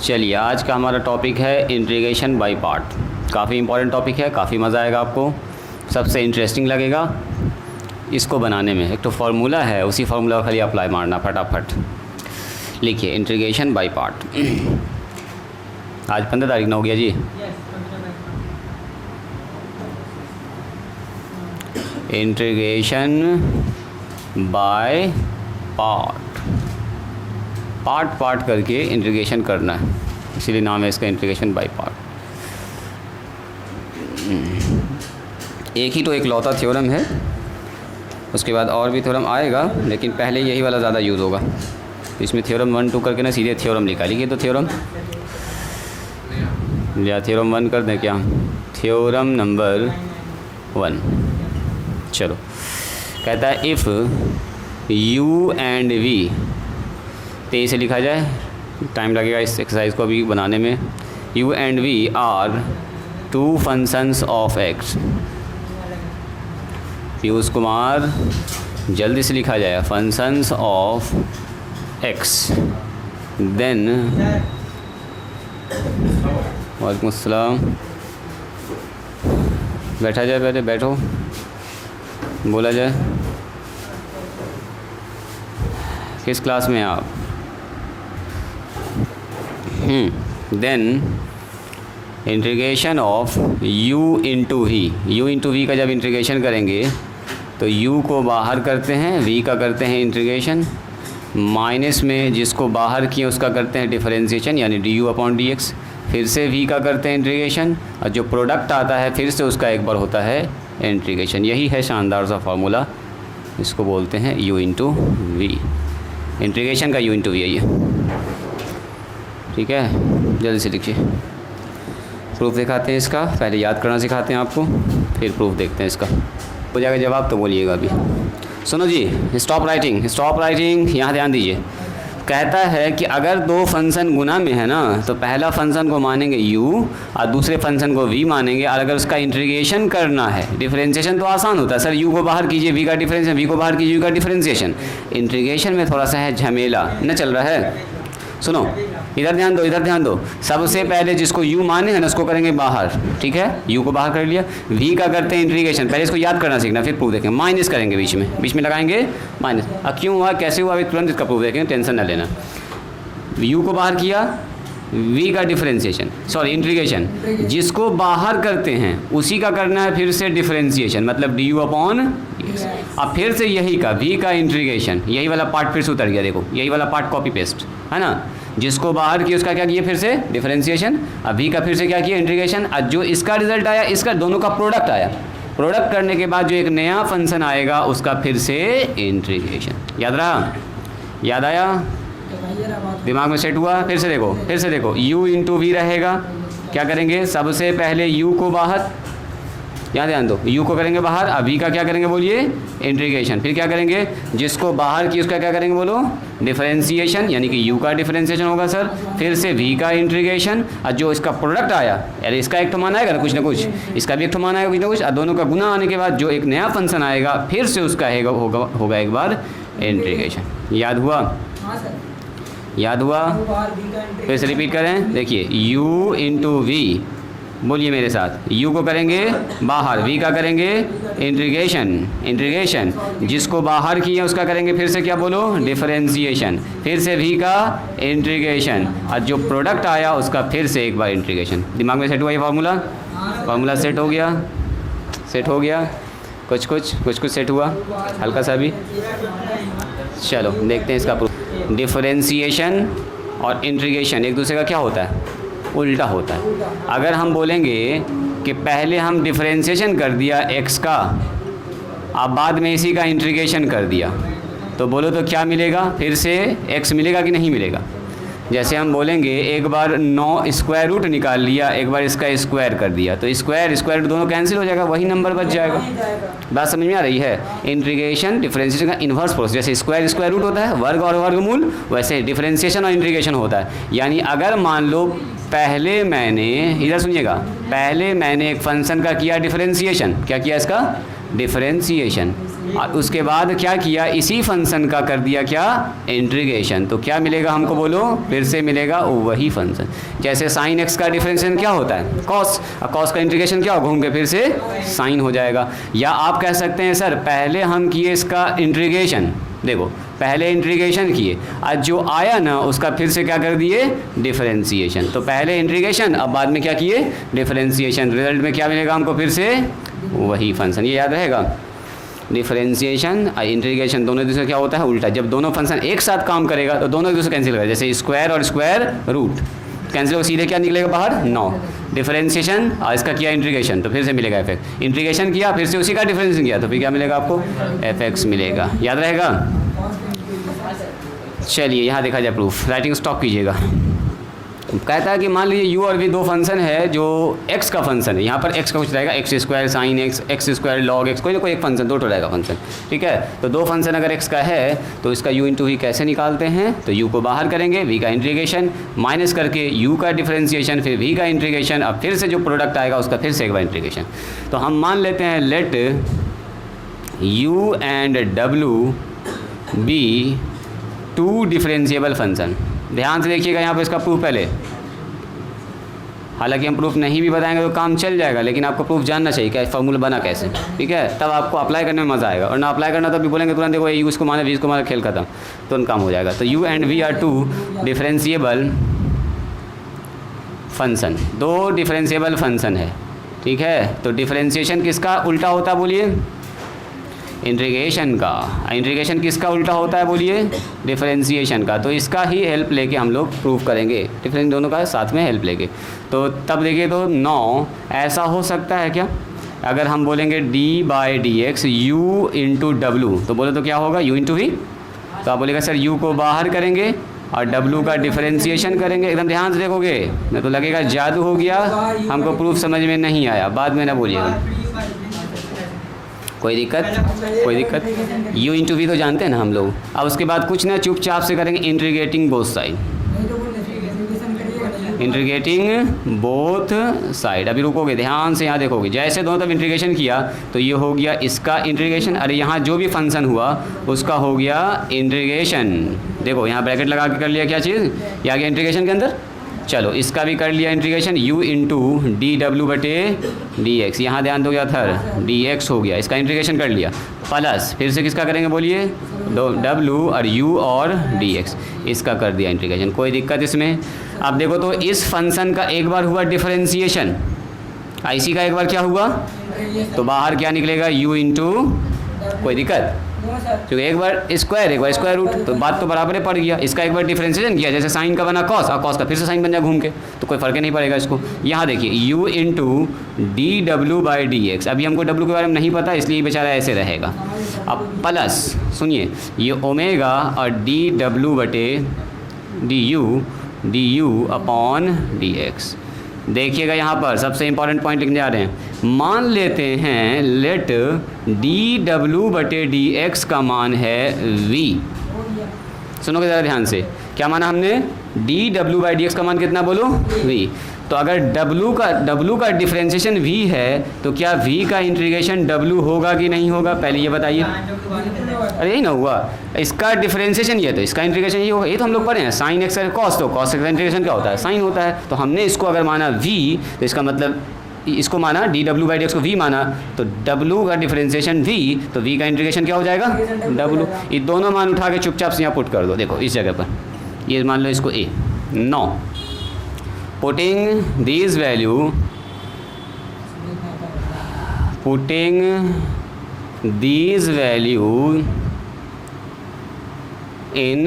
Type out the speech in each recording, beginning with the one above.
चलिए, आज का हमारा टॉपिक है इंटीग्रेशन बाय पार्ट। काफ़ी इंपॉर्टेंट टॉपिक है, काफ़ी मज़ा आएगा आपको, सबसे इंटरेस्टिंग लगेगा इसको बनाने में। एक तो फार्मूला है, उसी फार्मूला को खाली अप्लाई मारना फटाफट। लिखिए इंटीग्रेशन बाय पार्ट। आज 15 तारीख ना हो गया जी। Integration by part, part part करके इंटीग्रेशन करना है, इसीलिए नाम है इसका इंटीग्रेशन बाय पार्ट। एक ही तो एक लौता थ्योरम है, उसके बाद और भी थ्योरम आएगा, लेकिन पहले यही वाला ज़्यादा यूज़ होगा। इसमें थ्योरम 1 2 करके ना सीधे थ्योरम निकालिए। तो थ्योरम या थ्योरम 1 कर दें क्या? Theorem number 1। चलो, कहता है इफ़ u एंड v, तेज़ से लिखा जाए, टाइम लगेगा इस एक्सरसाइज को अभी बनाने में। u and v are two functions of x। Piyush Kumar, जल्दी से लिखा जाए, फंक्शंस ऑफ x, देन वालेकुम अस्सलाम, बैठा जाए, पहले बैठो, बोला जाए। किस क्लास में आप? Then integration of u into v. u into v का जब इंटीग्रेशन करेंगे तो u को बाहर करते हैं, v का करते हैं इंटीग्रेशन, माइनस में जिसको बाहर किए उसका करते हैं डिफरेंशिएशन यानी du अपॉन dx, फिर से v का करते हैं इंटीग्रेशन, और जो प्रोडक्ट आता है फिर से उसका एक बार होता है इंटीग्रेशन। यही है शानदार सा फार्मूला, इसको बोलते हैं u इंटू वी। इंटीग्रेशन का u इंटू वी है ये, ठीक है। जल्दी से लिखिए, प्रूफ दिखाते हैं इसका, पहले याद करना सिखाते हैं आपको, फिर प्रूफ देखते हैं इसका। हो जाएगा जवाब तो बोलिएगा अभी। सुनो जी, स्टॉप राइटिंग, स्टॉप राइटिंग, यहाँ ध्यान दीजिए। कहता है कि अगर दो फंक्शन गुना में है ना, तो पहला फंक्शन को मानेंगे u और दूसरे फंक्शन को v मानेंगे, और अगर उसका इंटीग्रेशन करना है, डिफरेंशिएशन तो आसान होता है सर, u को बाहर कीजिए, v का डिफरेंशिएशन, v को बाहर कीजिए, u का डिफरेंशिएशन। इंटीग्रेशन में थोड़ा सा है झमेला, न चल रहा है। सुनो, इधर ध्यान दो, इधर ध्यान दो। सबसे पहले जिसको u माने हैं ना, उसको करेंगे बाहर, ठीक है, u को बाहर कर लिया। v का करते हैं इंटीग्रेशन, पहले इसको याद करना सीखना, फिर प्रूफ देखेंगे। माइनस करेंगे, बीच में लगाएंगे माइनस। अब क्यों हुआ, कैसे हुआ, अभी तुरंत इसका प्रूफ देखेंगे, टेंशन ना लेना। u को बाहर किया, v का डिफरेंशिएशन, सॉरी इंटीग्रेशन, जिसको बाहर करते हैं उसी का करना है फिर से डिफरेंशिएशन, मतलब du अपॉन dx। अब फिर से यही का v का इंटीग्रेशन, यही वाला पार्ट फिर से उतर गया, देखो यही वाला पार्ट कॉपी पेस्ट है ना। जिसको बाहर किया उसका क्या किया, फिर से डिफरेंशिएशन, अब v का फिर से क्या किया, इंटीग्रेशन। अब जो इसका रिजल्ट आया, इसका दोनों का प्रोडक्ट आया, प्रोडक्ट करने के बाद जो एक नया फंक्शन आएगा उसका फिर से इंटीग्रेशन। याद रहा, याद आया, दिमाग में सेट हुआ। फिर से देखो u इंटू वी रहेगा, क्या करेंगे, सबसे पहले u को बाहर, यहाँ ध्यान दो, u को करेंगे बाहर, अब v का क्या करेंगे बोलिए, इंटीग्रेशन। फिर क्या करेंगे, जिसको बाहर की उसका क्या करेंगे बोलो, डिफरेंशिएशन, यानी कि u का डिफरेंशिएशन होगा सर, फिर से v का इंटीग्रेशन, और जो इसका प्रोडक्ट आया, यानी इसका एक तो मान आएगा ना कुछ, इसका भी एक तो मान आएगा कुछ ना कुछ, और दोनों का गुना आने के बाद जो एक नया फंक्शन आएगा फिर से उसका होगा एक बार इंटीग्रेशन। याद हुआ, याद हुआ? फिर से रिपीट करें, देखिए u इंटू वी, बोलिए मेरे साथ, u को करेंगे बाहर, v का करेंगे इंटीग्रेशन, जिसको बाहर किया उसका करेंगे फिर से क्या बोलो, डिफरेंशिएशन, फिर से v का इंटीग्रेशन, और जो प्रोडक्ट आया उसका फिर से एक बार इंटीग्रेशन। दिमाग में सेट हुआ ये फार्मूला सेट हो गया, कुछ सेट हुआ, हल्का सा भी। चलो देखते हैं इसका प्रूफ। डिफरेंशिएशन और इंटीग्रेशन एक दूसरे का क्या होता है, उल्टा होता है। अगर हम बोलेंगे कि पहले हम डिफरेंशिएशन कर दिया x का, अब बाद में इसी का इंटीग्रेशन कर दिया, तो बोलो तो क्या मिलेगा, फिर से x मिलेगा कि नहीं मिलेगा। जैसे हम बोलेंगे एक बार 9 स्क्वायर रूट निकाल लिया, एक बार इसका स्क्वायर कर दिया, तो स्क्वायर रूट दोनों कैंसिल हो जाएगा, वही नंबर बच जाएगा। बात समझ में आ रही है? इंटीग्रेशन डिफरेंशिएशन का इन्वर्स प्रोसेस, जैसे स्क्वायर रूट होता है, वर्ग और वर्गमूल, वैसे डिफरेंशिएशन और इंटीग्रेशन होता है। यानी अगर मान लो पहले मैंने, इधर सुनिएगा, पहले मैंने एक फंक्शन का किया डिफरेंशिएशन, क्या किया इसका, डिफरेंशिएशन, और उसके बाद क्या किया, इसी फंक्शन का कर दिया क्या, इंटीग्रेशन। तो क्या मिलेगा हमको, बोलो, फिर से मिलेगा वही फंक्शन। जैसे साइन एक्स का डिफरेंशिएशन क्या होता है, कॉस, और कॉस का इंटीग्रेशन क्या हो, घूम के फिर से साइन हो जाएगा। या आप कह सकते हैं सर पहले हम किए इसका इंटीग्रेशन, देखो पहले इंटीग्रेशन किए, आज जो आया ना उसका फिर से क्या कर दिए, डिफरेंशिएशन। तो पहले इंटीग्रेशन, अब बाद में क्या किए, डिफरेंशिएशन। रिजल्ट में क्या मिलेगा हमको, फिर से वही फंक्शन। ये याद रहेगा, डिफरेंशिएशन और इंटीग्रेशन दोनों एक दूसरे क्या होता है, उल्टा। जब दोनों फंक्शन एक साथ काम करेगा तो दोनों एक दूसरे कैंसिल करेगा, जैसे स्क्वायर और स्क्वायर रूट कैंसिल हो, सीधे क्या निकलेगा बाहर, 9। डिफरेंशिएशन और इसका किया इंटीग्रेशन तो फिर से मिलेगा एफ एक्स। इंटीग्रेशन किया फिर से उसी का डिफरेंशिएशन किया तो फिर क्या मिलेगा आपको, एफ एक्स मिलेगा। याद रहेगा। चलिए यहाँ देखा जाए प्रूफ, राइटिंग स्टॉप कीजिएगा। कहता है कि मान लीजिए u और v दो फंक्शन है जो x का फंक्शन है, यहाँ पर x का कुछ रहेगा, x square sine x, x square log x, कोई ना कोई एक फंक्शन, दो रहेगा फंक्शन, ठीक है। तो दो फंक्शन अगर x का है तो इसका u इंटू वी कैसे निकालते हैं, तो u को बाहर करेंगे, v का इंटीग्रेशन माइनस करके u का डिफरेंशिएशन, फिर v का इंटीग्रेशन, अब फिर से जो प्रोडक्ट आएगा उसका फिर से एक बार इंटीग्रेशन। तो हम मान लेते हैं let u and w be two differentiable function. ध्यान से देखिएगा यहाँ पर इसका प्रूफ पहले, हालांकि हम प्रूफ नहीं भी बताएंगे तो काम चल जाएगा, लेकिन आपको प्रूफ जानना चाहिए क्या फॉर्मूला बना कैसे, ठीक है, तब आपको अप्लाई करने में मज़ा आएगा। और ना अप्लाई करना तब भी बोलेंगे तुरंत देखो यू इसको माना वी इसको माना, खेल खत्म, तुरंत काम हो जाएगा। तो u and v are two differentiable function, दो डिफरेंशिएबल फंक्शन है, ठीक है। तो डिफरेंशिएशन किसका उल्टा होता है बोलिए, इंटीग्रेशन का। इंटीग्रेशन किसका उल्टा होता है बोलिए, डिफरेंशिएशन का। तो इसका ही हेल्प लेके हम लोग प्रूफ करेंगे, डिफरेंस दोनों का साथ में हेल्प लेके। तो तब देखिए तो 9 ऐसा हो सकता है क्या, अगर हम बोलेंगे d/dx u इंटू डब्लू, तो बोले तो क्या होगा, u इंटू वी। तो आप बोलेगा सर u को बाहर करेंगे और w का डिफरेंशिएशन करेंगे। एकदम ध्यान से देखोगे नहीं तो लगेगा जादू हो गया, हमको प्रूफ समझ में नहीं आया, बाद में ना बोलिएगा। कोई दिक्कत, u इंटू वी तो जानते हैं ना हम लोग। अब उसके बाद कुछ ना चुपचाप से करेंगे integrating both side, integrating both side. अभी रुकोगे ध्यान से, यहाँ देखोगे जैसे दोनों तरफ इंटीग्रेशन किया तो ये हो गया इसका इंटीग्रेशन, अरे यहाँ जो भी फंक्शन हुआ उसका हो गया इंटीग्रेशन। देखो यहाँ ब्रैकेट लगा के कर लिया क्या चीज़, ये आ गया इंटीग्रेशन के अंदर। चलो इसका भी कर लिया integration, u into D W बटे डी एक्स, यहाँ ध्यान दो, थर डी एक्स हो गया, इसका इंटीग्रेशन कर लिया, प्लस फिर से किसका करेंगे बोलिए, w और u और dx, इसका कर दिया इंटीग्रेशन। कोई दिक्कत इसमें। अब देखो तो इस फंक्शन का एक बार हुआ डिफरेंशिएशन, इसी का एक बार क्या हुआ, तो बाहर क्या निकलेगा, u इंटू, कोई दिक्कत, क्योंकि एक बार स्क्वायर रूट, तो बात तो बराबर पड़ गया। इसका एक बार डिफरेंशिएशन किया, जैसे साइन का बना कॉस, और कॉस का फिर से साइन बन जाए घूम के, तो कोई फर्क नहीं पड़ेगा इसको। यहाँ देखिए u into D W by D x, अभी हमको w के बारे में नहीं पता इसलिए बेचारा ऐसे रहेगा। अब प्लस सुनिए, ये ओमेगा और डी डब्ल्यू बटे D u upon d x. देखिएगा यहाँ पर सबसे इंपॉर्टेंट पॉइंट लिखने जा रहे हैं। मान लेते हैं लेट डी डब्ल्यू बटे डी एक्स का मान है v। सुनोगे ज़रा ध्यान से, क्या माना हमने, D W by D x का मान कितना बोलो, v। तो अगर w का डिफरेंशिएशन v है तो क्या v का इंटीग्रेशन w होगा कि नहीं होगा, पहले ये बताइए। अरे यही ना हुआ, इसका डिफरेंशिएशन ये तो इसका इंटीग्रेशन ये होगा, ये तो हम लोग पढ़े हैं, साइन एक्स कॉस, तो कॉस एक्स का इंटीग्रेशन क्या होता है, साइन होता है। तो हमने इसको अगर माना v, तो इसका मतलब इसको माना D W by D x को v माना, तो w का डिफरेंशिएशन v, तो v का इंटीग्रेशन क्या हो जाएगा, w। ये दोनों मान उठा के चुपचाप से यहाँ पुट कर दो। देखो इस जगह पर ये मान लो इसको a, 9 putting these value इन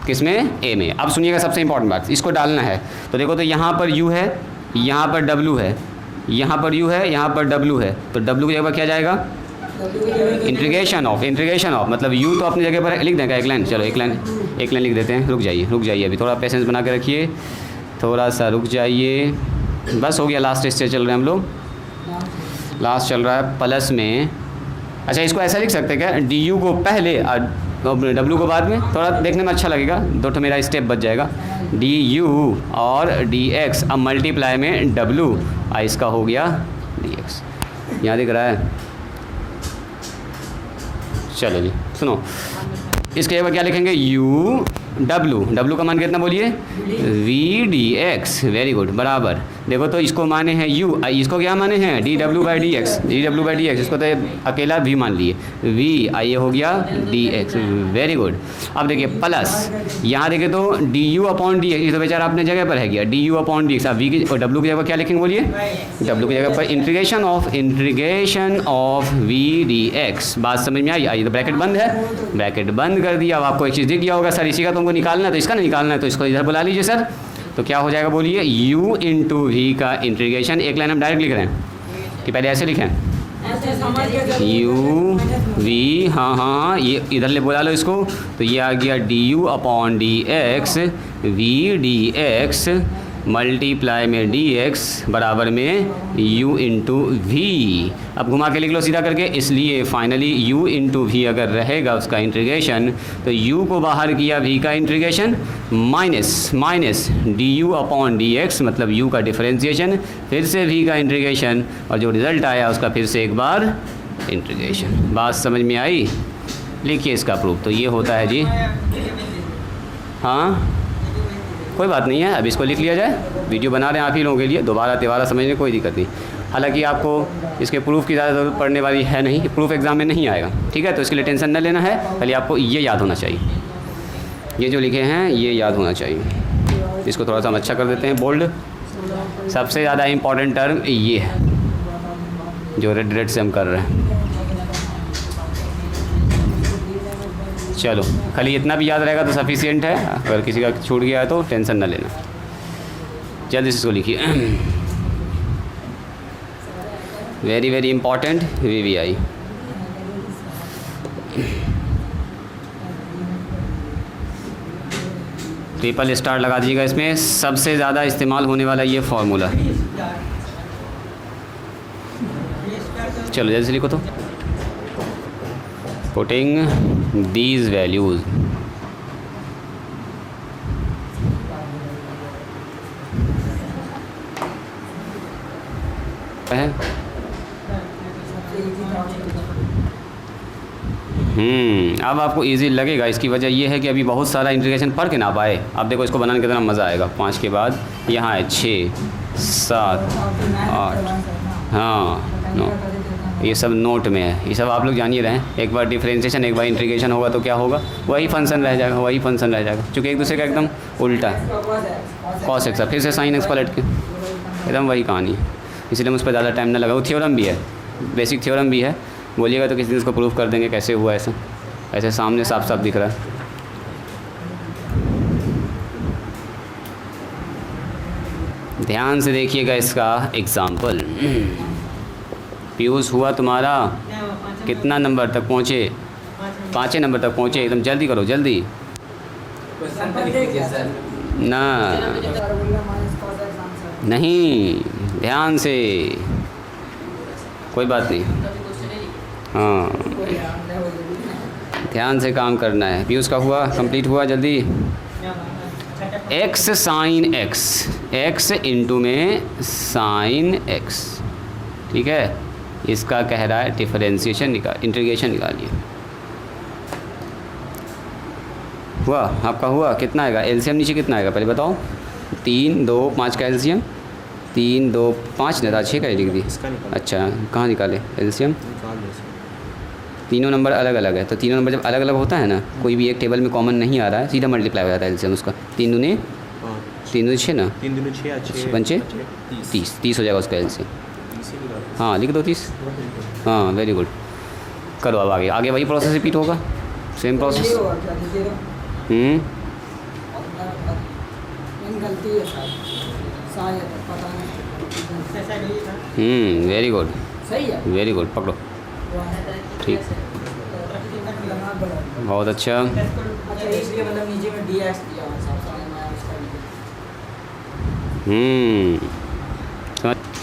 किसमें, a में। अब सुनिएगा सबसे इंपॉर्टेंट बात, इसको डालना है। तो देखो तो यहाँ पर u है, यहाँ पर w है, यहाँ पर u है, यहाँ पर w है, तो w की जगह क्या जाएगा, इंटीग्रेशन ऑफ, मतलब u तो अपनी जगह पर लिख देगा एक लाइन। चलो एक लाइन लिख देते हैं, रुक जाइए अभी थोड़ा पेशेंस बना के रखिए, थोड़ा सा रुक जाइए, बस हो गया, लास्ट स्टेज चल रहे हैं हम लोग, लास्ट चल रहा है प्लस में। अच्छा इसको ऐसा लिख सकते हैं क्या, डी यू को पहले और डब्ल्यू को बाद में, थोड़ा देखने में अच्छा लगेगा, दो तो मेरा स्टेप बच जाएगा, डी यू और डी एक्स, अब मल्टीप्लाई में डब्ल्यू, इसका हो गया डी एक्स। यहाँ दिख रहा है चलो जी सुनो, इसके जगह क्या लिखेंगे, यू डब्लू का मान कितना बोलिए, v d x, very good, बराबर। देखो तो इसको माने हैं यू, इसको क्या माने हैं, D W by D x, इसको तो अकेला भी मान लिए, वी आई हो गया डी एक्स, वेरी गुड। अब देखिए प्लस यहाँ देखिए तो D u upon d x, ये तो बेचारा अपने जगह पर है गया, d u upon d x. अब वी की और डब्ल्यू की जगह क्या लिखेंगे बोलिए, डब्ल्यू की जगह पर integration of v d x. बात समझ में आई? आइए तो ब्रैकेट बंद है, ब्रैकेट बंद कर दिया। अब आपको एक चीज़ दिख गया होगा, सर इसी का तुमको निकालना है तो इसका नहीं निकालना है, तो इसको इधर बुला लीजिए सर। तो क्या हो जाएगा बोलिए, u इंटू वी का इंटीग्रेशन, एक लाइन हम डायरेक्ट लिख रहे हैं कि पहले ऐसे लिखें, u v, हाँ ये इधर ले बुला लो इसको, तो ये आ गया d u upon d x v d x multiply में डी एक्स बराबर में u इंटू वी। अब घुमा के लिख लो सीधा करके, इसलिए फाइनली u इंटू वी अगर रहेगा उसका इंटीग्रेशन, तो u को बाहर किया v का integration minus D u upon d x, मतलब u का डिफरेंशिएशन, फिर से v का इंटीग्रेशन, और जो रिज़ल्ट आया उसका फिर से एक बार इंटीग्रेशन। बात समझ में आई? लिखिए इसका प्रूफ। तो ये होता है जी, हाँ कोई बात नहीं है, अब इसको लिख लिया जाए, वीडियो बना रहे हैं आप ही लोगों के लिए, दोबारा तिबारा समझने कोई दिक्कत नहीं। हालांकि आपको इसके प्रूफ की ज़्यादा ज़रूरत पड़ने वाली है नहीं, प्रूफ एग्ज़ाम में नहीं आएगा, ठीक है, तो इसके लिए टेंशन न लेना है, खाली आपको ये याद होना चाहिए, ये जो लिखे हैं ये याद होना चाहिए। इसको थोड़ा सा हम अच्छा कर देते हैं बोल्ड। सबसे ज़्यादा इम्पॉर्टेंट टर्म ये है जो रेड से हम कर रहे हैं। चलो खाली इतना भी याद रहेगा तो सफिशिएंट है, अगर किसी का छूट गया है तो टेंशन ना लेना। जल्दी से इसको लिखिए, very very important VVI। Triple star लगा दीजिएगा इसमें, सबसे ज़्यादा इस्तेमाल होने वाला ये फॉर्मूला। चलो जल्दी से लिखो तो, putting these values है। अब आपको इजी लगेगा, इसकी वजह यह है कि अभी बहुत सारा इंटीग्रेशन पढ़ के ना पाए। अब देखो इसको बनाने के कितना मज़ा आएगा। 5 के बाद यहाँ है 6 7 8, हाँ 9, ये सब नोट में है, ये सब आप लोग जान ही रहे हैं। एक बार डिफरेंशिएशन एक बार इंटीग्रेशन होगा तो क्या होगा, वही फंक्शन रह जाएगा, क्योंकि एक दूसरे का एकदम उल्टा है। कॉस एक्स फिर से साइन एक्स पलट के, एकदम वही कहानी है, इसलिए मुझ पर ज़्यादा टाइम ना लगा। वो थ्योरम भी है, बेसिक थ्योरम भी है, बोलिएगा तो किसी दिन उसको प्रूफ कर देंगे कैसे हुआ। ऐसे सामने साफ साफ दिख रहा है। ध्यान से देखिएगा इसका एग्जाम्पल। पीयूष हुआ तुम्हारा कितना नंबर तक पहुँचे, 5 नंबर तक पहुँचे, एकदम जल्दी करो जल्दी ना, नहीं ध्यान से, कोई बात नहीं, हाँ ध्यान से काम करना है। पीयूष का हुआ, कंप्लीट हुआ, जल्दी। एक्स साइन एक्स इंटू में साइन एक्स, ठीक है, इसका कह रहा है डिफरेंशिएशन इंटीग्रेशन निकालिए। हुआ आपका, हुआ कितना आएगा एलसीएम, नीचे कितना आएगा पहले बताओ। 3 2 5 का एलसीएम, 3 2 5 नहीं था, 6 का लिख दी। अच्छा कहाँ निकाले एलसीएम, तीनों नंबर अलग अलग है, तो तीनों नंबर जब अलग अलग होता है ना, कोई भी एक टेबल में कॉमन नहीं आ रहा है, सीधा मल्टीप्लाई हो जाता है एलसीएम उसका। 3 दूनी 6 ना, 3 दूनी 6 पंचे 30 हो जाएगा उसका एलसीएम। हाँ लिख दो 30, हाँ वेरी गुड। करो अब आगे वही प्रोसेस रिपीट होगा, same process. Very good, very good, पकड़ो, ठीक, बहुत अच्छा।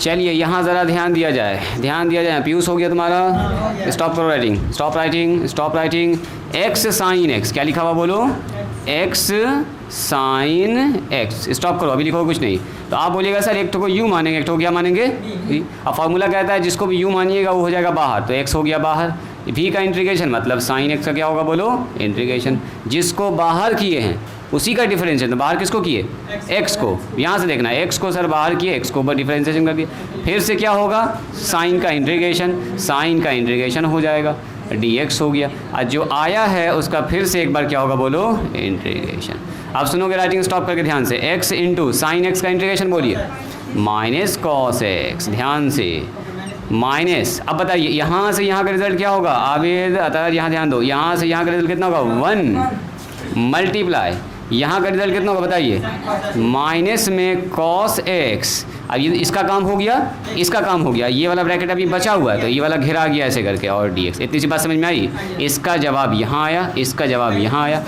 चलिए यहाँ ज़रा ध्यान दिया जाए। पीयूष हो गया तुम्हारा, stop writing. X sine x, क्या लिखा हुआ बोलो, एक्स साइन एक्स, स्टॉप करो, अभी लिखो कुछ नहीं। तो आप बोलिएगा सर एक तो को यू मानेंगे, एक तो क्या मानेंगे। अब फार्मूला कहता है जिसको भी यू मानिएगा वो हो जाएगा बाहर, तो एक्स हो गया बाहर, v का इंटीग्रेशन मतलब साइन एक्स का क्या होगा बोलो, इंटीग्रेशन। जिसको बाहर किए हैं उसी का डिफरेंशिएशन, तो बाहर किसको किए, x को। यहाँ से देखना x को सर बाहर किए, x को ऊपर डिफरेंशिएशन कर दिया, फिर से क्या होगा, साइन का इंटीग्रेशन, साइन का इंटीग्रेशन हो जाएगा, dx हो गया। और जो आया है उसका फिर से एक बार क्या होगा बोलो, इंटीग्रेशन। अब सुनोगे राइटिंग स्टॉप करके ध्यान से, x इंटू साइन एक्स का इंटीग्रेशन बोलिए, माइनस कॉस एक्स, ध्यान से माइनस। अब बताइए यहाँ से यहाँ का रिजल्ट क्या होगा, आवेद अतः यहाँ ध्यान दो, यहाँ से यहाँ का रिजल्ट कितना होगा 1 मल्टीप्लाई, यहाँ का रिजल्ट कितना होगा बताइए, माइनस में कॉस एक्स। अब ये इसका काम हो गया, इसका काम हो गया, ये वाला ब्रैकेट अभी बचा हुआ है तो ये वाला घिरा गया ऐसे करके, और dx। इतनी सी बात समझ में आई। इसका जवाब यहाँ आया, इसका जवाब यहाँ आया,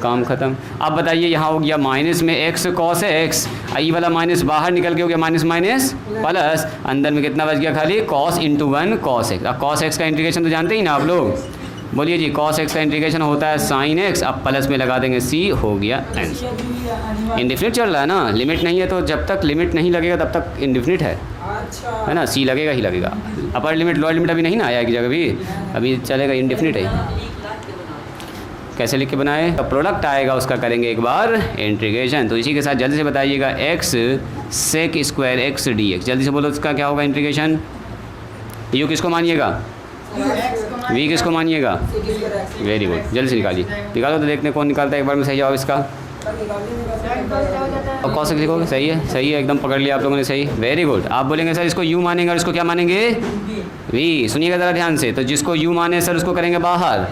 काम खत्म। अब बताइए यहाँ हो गया माइनस में x कॉस एक्स, ये वाला माइनस बाहर निकल के हो गया माइनस माइनस प्लस, अंदर में कितना बच गया खाली, कॉस इंटू 1 कॉस एक्स। अब कॉस एक्स का इंटीग्रेशन तो जानते ही ना आप लोग, बोलिए जी, कॉस एक्स का इंटीग्रेशन होता है साइन एक्स, अब प्लस में लगा देंगे c, हो गया आंसर। इंडिफिनिट चल रहा है ना, लिमिट नहीं है, तो जब तक लिमिट नहीं लगेगा तब तक इंडिफिनिट है ना, c लगेगा ही लगेगा। अपर लिमिट लोअर लिमिट अभी नहीं ना आया एक जगह भी, अभी चलेगा, इंडिफिनिट है। कैसे लिख के बनाए, तो प्रोडक्ट आएगा उसका करेंगे एक बार इंटीग्रेशन। तो इसी के साथ जल्दी से बताइएगा, x sec square x dx, जल्दी से बोलो उसका क्या होगा इंटीग्रेशन। यू किसको मानिएगा, v किसको मानिएगा, वेरी गुड, जल्दी से निकालिए, निकालो तो देखते कौन निकालता है एक बार में सही जवाब इसका। और कौन सा लिखोगे, सही है, सही है, एकदम पकड़ लिया आप लोगों ने, सही, वेरी गुड। आप बोलेंगे सर इसको u मानेंगे और इसको क्या मानेंगे, v। सुनिएगा ज़रा ध्यान से, तो जिसको u माने सर उसको करेंगे बाहर,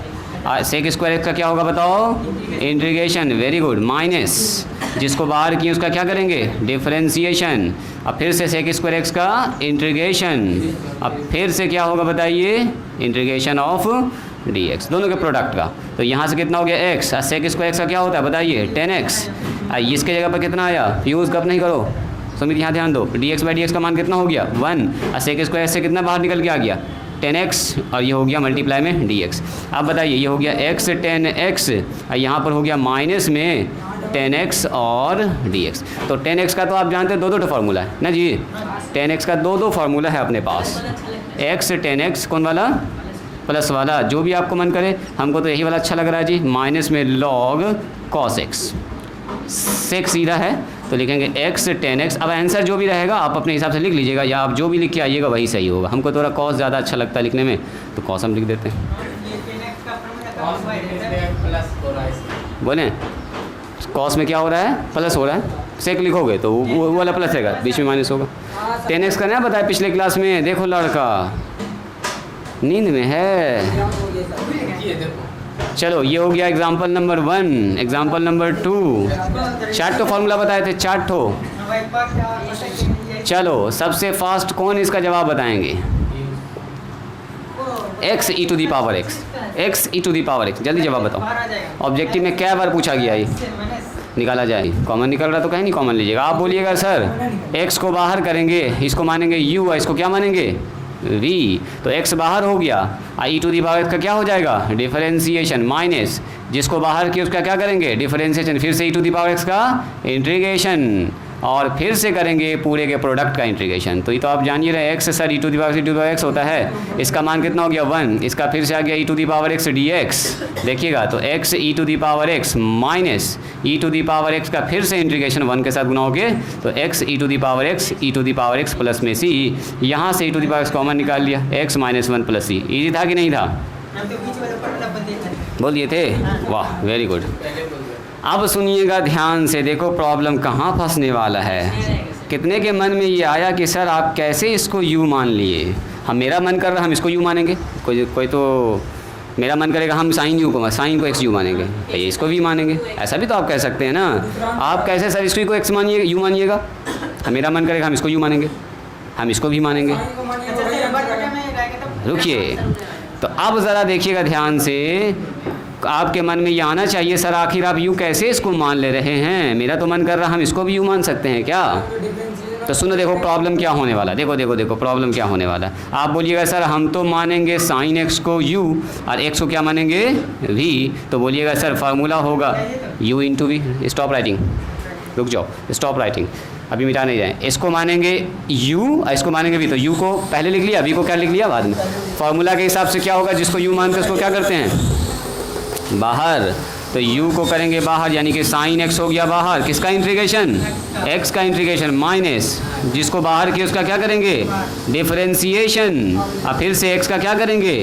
सेक स्क्वायर एक्स का क्या होगा बताओ, इंटीग्रेशन, वेरी गुड, माइनस जिसको बाहर किए उसका क्या करेंगे, डिफरेंशिएशन। अब फिर से सेक स्क्वायर एक्स का इंटीग्रेशन, अब फिर से क्या होगा बताइए, इंटीग्रेशन ऑफ dx, दोनों के प्रोडक्ट का। तो यहाँ से कितना हो गया x, सेक स्क्वायर एक्स का क्या होता है बताइए 10x, इसके जगह पर कितना आया, यूज़ कब नहीं करो सुमित, यहाँ ध्यान दो, dx/dx का मान कितना हो गया 1, और सेक स्क्वायर से कितना बाहर निकल के आ गया 10x, और ये हो गया मल्टीप्लाई में dx। अब बताइए ये हो गया x 10x, और यहाँ पर हो गया माइनस में 10x और dx। तो 10x का तो आप जानते हैं दो फार्मूला है ना जी, 10x का दो फार्मूला है अपने पास, x 10x कौन वाला, प्लस वाला, जो भी आपको मन करे, हमको तो यही वाला अच्छा लग रहा है जी, माइनस में लॉग कॉस एक्स, सेक सीधा है तो लिखेंगे x 10x। अब आंसर जो भी रहेगा आप अपने हिसाब से लिख लीजिएगा, या आप जो भी लिख के आइएगा वही सही होगा। हमको थोड़ा कॉस ज़्यादा अच्छा लगता है लिखने में, तो कॉस हम लिख देते हैं। बोलें कॉस में क्या हो रहा है, प्लस हो रहा है, सेक लिखोगे तो वो वाला प्लस रहेगा, बीच में माइनस होगा। 10x का ना बताया पिछले क्लास में, देखो लड़का नींद में है। चलो ये हो गया example number 1, example number 2, 4 formula बताए थे, 4। चलो सबसे फास्ट कौन इसका जवाब बताएंगे, x e to the power x, x e to the power x, जल्दी जवाब बताओ। ऑब्जेक्टिव में क्या बार पूछा गया ये, निकाला जाए, कॉमन निकल रहा तो कहीं नहीं कॉमन लीजिएगा। आप बोलिएगा सर x को बाहर करेंगे, इसको मानेंगे u और इसको क्या मानेंगे v, तो x बाहर हो गया, e टू दी पावर का क्या हो जाएगा, डिफरेंशिएशन, माइनस जिसको बाहर किया उसका क्या करेंगे, डिफरेंशिएशन, फिर से e to the power x का इंटीग्रेशन, और फिर से करेंगे पूरे के प्रोडक्ट का इंटीग्रेशन। तो ये तो आप जानिए रहे, x sir e to the power x होता है, इसका मान कितना हो गया 1, इसका फिर से आ गया e to the power x dx, देखिएगा तो x e to the power x minus e to the power x का फिर से इंटीग्रेशन 1 के साथ गुना हो गए, तो x e to the power x e to the power x plus में c, यहाँ से e to the power x common निकाल लिया, x minus 1 plus c। Easy था कि नहीं था, बोल दिए थे, वाह वेरी गुड। अब सुनिएगा ध्यान से, देखो प्रॉब्लम कहाँ फंसने वाला है। कितने के मन में ये आया कि सर आप कैसे इसको यू मान लिए, हम मेरा मन कर रहा हम इसको यू मानेंगे, कोई तो मेरा मन करेगा हम साइन को एक्स यू मानेंगे, ये इसको भी मानेंगे, ऐसा भी तो आप कह सकते हैं ना। आप कैसे सर इसको एक्स मानिएगा, यू मानिएगा, मेरा मन करेगा हम इसको यू मानेंगे, हम इसको भी मानेंगे। रुकिए, तो अब ज़रा देखिएगा ध्यान से, आपके मन में ये आना चाहिए सर आखिर आप यू कैसे इसको मान ले रहे हैं, मेरा तो मन कर रहा हम इसको भी यू मान सकते हैं क्या। तो सुनो देखो प्रॉब्लम क्या होने वाला, देखो प्रॉब्लम क्या होने वाला। आप बोलिएगा सर हम तो मानेंगे साइन एक्स को यू और एक्स को क्या मानेंगे वी, तो बोलिएगा सर फार्मूला होगा u into v, stop writing, रुक जाओ, स्टॉप राइटिंग, अभी मिटा नहीं जाए। इसको मानेंगे u, इसको मानेंगे v, तो u को पहले लिख लिया, v को क्या लिख लिया बाद में। फार्मूला के हिसाब से क्या होगा, जिसको u मानते हैं उसको क्या करते हैं बाहर, तो u को करेंगे बाहर, यानी कि साइन x हो गया बाहर, किसका इंटीग्रेशन, x का इंटीग्रेशन, माइनस जिसको बाहर किया उसका क्या करेंगे डिफरेंशिएशन, और फिर से x का क्या करेंगे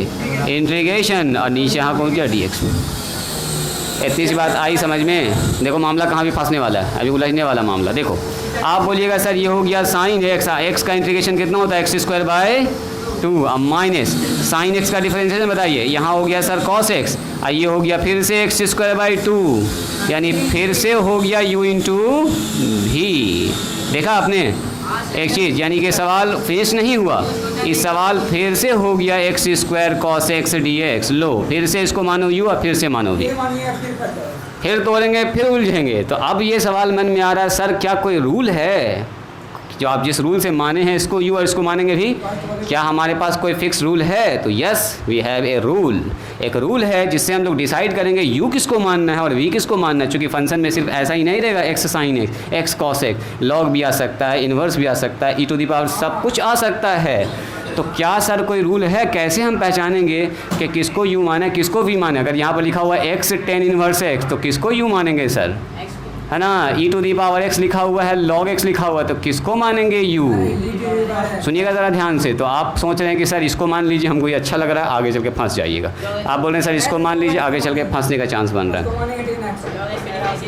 इंटीग्रेशन, और नीचे यहाँ पहुँच गया dx में। इतनी सी बात आई समझ में। देखो मामला कहाँ भी फंसने वाला है, अभी उलझने वाला मामला। देखो आप बोलिएगा सर ये हो गया साइन x का इंटीग्रेशन कितना होता है x²/2, अब माइनस साइन x का डिफरेंशिएशन बताइए, यहाँ हो गया सर cos x, और ये हो गया फिर से x²/2, यानी फिर से हो गया u इंटू भी। देखा आपने एक चीज़, यानी कि सवाल फिनिश नहीं हुआ, इस सवाल फिर से हो गया x² cos x dx। लो फिर से इसको मानो u और फिर से मानो v, फिर तोड़ेंगे फिर उलझेंगे। तो अब ये सवाल मन में आ रहा है सर क्या कोई रूल है जो आप जिस रूल से माने हैं इसको u और इसको मानेंगे भी, क्या हमारे पास कोई फिक्स रूल है? तो yes we have a rule, एक रूल है जिससे हम लोग डिसाइड करेंगे u किसको मानना है और v किसको मानना है। चूँकि फंक्शन में सिर्फ ऐसा ही नहीं रहेगा x sin x, x cos x, log भी आ सकता है, इन्वर्स भी आ सकता है, e⁻, सब कुछ आ सकता है। तो क्या सर कोई रूल है, कैसे हम पहचानेंगे कि किसको u माना है किसको v माना है? अगर यहाँ पर लिखा हुआ है x tan इन्वर्स x, तो किसको u मानेंगे सर, है ना। e⁻x लिखा हुआ है, log x लिखा हुआ है, तो किसको मानेंगे u। सुनिएगा ज़रा ध्यान से। तो आप सोच रहे हैं कि सर इसको मान लीजिए, हमको ये अच्छा लग रहा है, आगे चल के फंस जाइएगा। आप बोल रहे हैं सर इसको मान लीजिए, आगे चल के फंसने का चांस बन रहा है,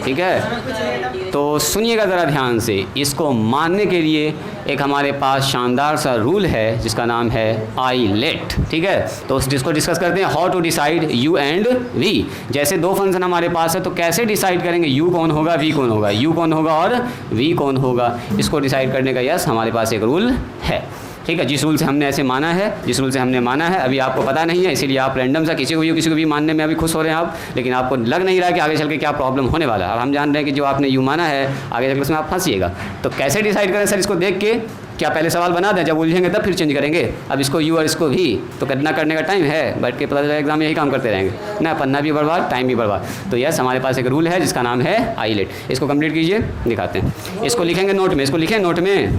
ठीक है। तो सुनिएगा ज़रा ध्यान से, इसको मानने के लिए एक हमारे पास शानदार सा रूल है जिसका नाम है आई लेट, ठीक है। तो जिसको डिस्कस करते हैं how to decide u and v। जैसे दो फंक्शन हमारे पास है तो कैसे डिसाइड करेंगे u कौन होगा v कौन होगा, u कौन होगा और v कौन होगा, इसको डिसाइड करने का यस हमारे पास एक रूल है, ठीक है। जिस रूल से हमने ऐसे माना है, जिस रूल से हमने माना है, अभी आपको पता नहीं है, इसीलिए आप रैंडम सा किसी को भी मानने में अभी खुश हो रहे हैं आप, लेकिन आपको लग नहीं रहा कि आगे चल के क्या प्रॉब्लम होने वाला है। अब हम जान रहे हैं कि जो आपने यू माना है आगे चल के उसमें आप फंसिएगा। तो कैसे डिसाइड करें सर, इसको देख के क्या पहले सवाल बना दें, जब उलझेंगे तब फिर चेंज करेंगे। अब इसको यू और इसको भी तो कितना करने का टाइम है, बैठ के पता चला एग्जाम में यही काम करते रहेंगे ना, पन्ना भी बर्बाद टाइम भी बर्बाद। तो यस हमारे पास एक रूल है जिसका नाम है आई लेट। इसको कंप्लीट कीजिए, दिखाते हैं। इसको लिखेंगे नोट में, इसको लिखें नोट में,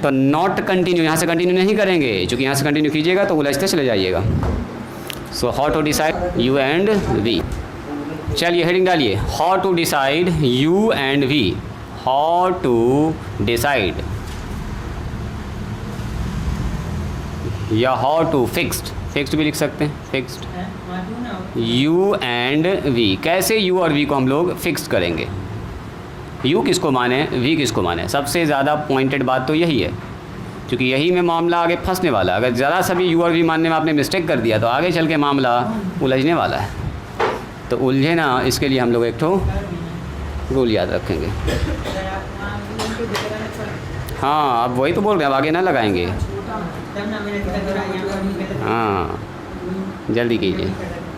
तो नॉट कंटिन्यू, यहाँ से कंटिन्यू नहीं करेंगे, क्योंकि यहाँ से कंटिन्यू कीजिएगा तो उलझते चले जाइएगा। So how to decide u and v. चलिए हेडिंग डालिए, how to decide u and v, how to decide, या हाउ टू फिक्स्ड भी लिख सकते हैं, फिक्स्ड यू एंड वी। कैसे यू और वी को हम लोग फिक्स करेंगे, यू किसको माने वी किसको माने। सबसे ज़्यादा पॉइंटेड बात तो यही है, क्योंकि यही में मामला आगे फंसने वाला है। अगर ज़रा सा भी यू और वी मानने में आपने मिस्टेक कर दिया तो आगे चल के मामला उलझने वाला है। तो उलझे ना, इसके लिए हम लोग एक ठो रूल याद रखेंगे। हाँ अब वही तो बोल रहे हैं, अब आगे ना लगाएंगे। हाँ जल्दी कीजिए,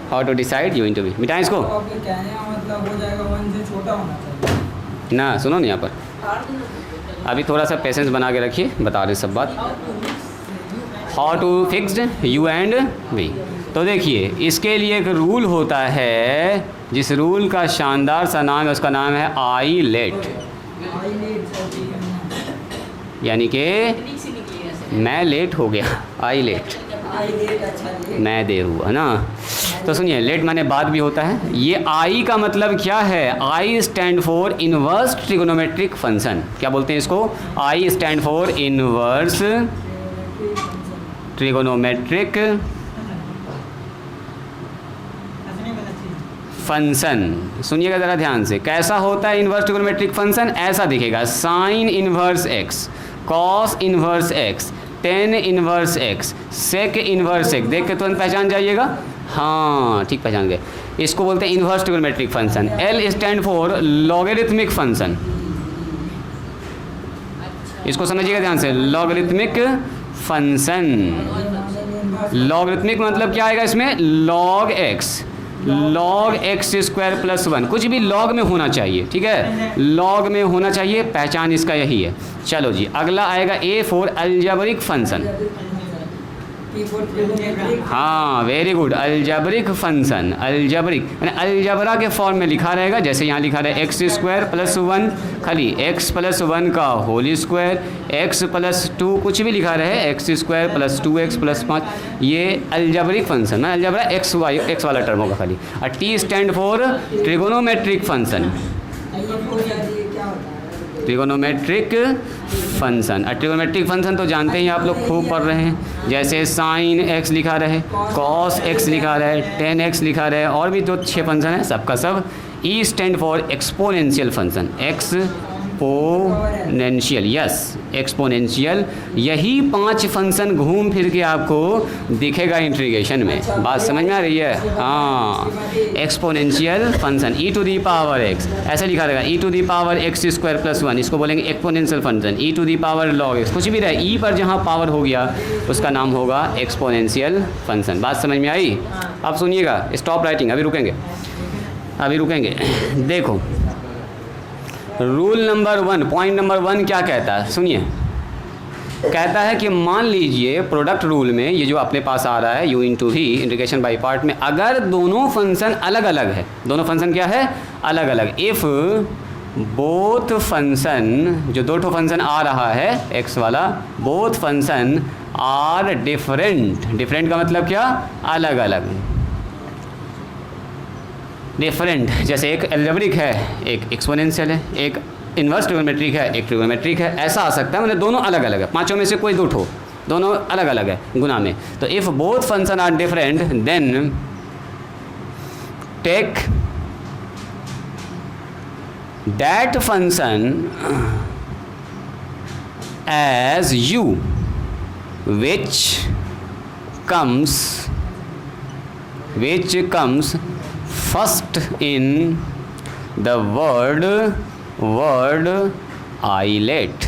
how to decide u into v. मिटाएं इसको ना, सुनो ना यहाँ पर, अभी थोड़ा सा पेशेंस बना के रखिए, बता रहे सब बात। How to fixed u and v. तो देखिए इसके लिए एक रूल होता है, जिस रूल का शानदार सा नाम है, उसका नाम है आई लेट, यानी कि मैं लेट हो गया, आई लेट, मैं देर हुआ, है ना। तो सुनिए लेट माने बाद भी होता है। ये आई का मतलब क्या है, I stand for inverse trigonometric function. क्या बोलते हैं इसको, I stand for inverse trigonometric function. सुनिएगा ज़रा ध्यान से, कैसा होता है इनवर्स ट्रिगोनोमेट्रिक फंक्शन, ऐसा दिखेगा, sine inverse x, cos inverse x, tan inverse x, sec inverse x. देख के तुरंत पहचान जाइएगा, हाँ ठीक पहचान गए। इसको बोलते हैं inverse trigonometric function. L stand for logarithmic function, इसको समझिएगा ध्यान से, लॉगरिथमिक फंक्शन। लॉगरिथमिक मतलब क्या आएगा इसमें, log x, log x square plus 1, कुछ भी लॉग में होना चाहिए, ठीक है, लॉग में होना चाहिए, पहचान इसका यही है। चलो जी अगला आएगा ए फॉर अलजेब्रिक फंक्शन। हाँ very good, algebraic function, algebraic यानी अलजबरा के फॉर्म में लिखा रहेगा। जैसे यहाँ लिखा रहा है एक्स स्क्वायर प्लस 1, खाली एक्स प्लस 1 का होल स्क्वायर, एक्स प्लस 2 कुछ भी लिखा रहे, x square plus 2x plus 5, ये अलजेब्रिक फंक्शन है। अलजबरा एक्स वाला टर्म होगा खाली। और T stand for trigonometric function, trigonometric function. और ट्रिगोनोमेट्रिक फंक्शन तो जानते ही आप लोग खूब पढ़ रहे हैं, जैसे साइन एक्स लिखा रहे, कॉस एक्स लिखा रहे, टेन एक्स लिखा रहे, और भी 2-6 फंक्शन है, सबका सब E stand for exponential function, exponential, yes exponential. यही 5 फंक्शन घूम फिर के आपको दिखेगा इंटीग्रेशन में। बात समझ में आ रही है? हाँ, exponential function e to the power x, ऐसे लिखा रहेगा e to the power x square plus 1, इसको बोलेंगे exponential function. E to the power log x, कुछ भी रहे, ई पर जहाँ पावर हो गया उसका नाम होगा एक्सपोनेंशियल फंक्शन। बात समझ में आई? अब सुनिएगा, स्टॉप राइटिंग, अभी रुकेंगे। देखो रूल नंबर 1, पॉइंट नंबर 1 क्या कहता है, सुनिए। कहता है कि मान लीजिए प्रोडक्ट रूल में ये जो अपने पास आ रहा है u into v integration by part में, अगर दोनों फंक्शन अलग अलग है, दोनों फंक्शन क्या है, अलग अलग, इफ़ बोथ फंक्शन, जो 2 फंक्शन आ रहा है एक्स वाला, both function are different, different का मतलब क्या, अलग अलग, डिफरेंट। जैसे एक अलजेब्रिक है, एक एक्सपोनेंशियल है, एक इन्वर्स ट्रिगोनोमेट्रिक है, एक ट्रिगोनोमेट्रिक है, ऐसा आ सकता है। मतलब दोनों अलग अलग है, 5 में से कोई 2 ठो, दोनों अलग अलग है गुना में। तो if both function are different then take that function as u which comes first in the word ILATE.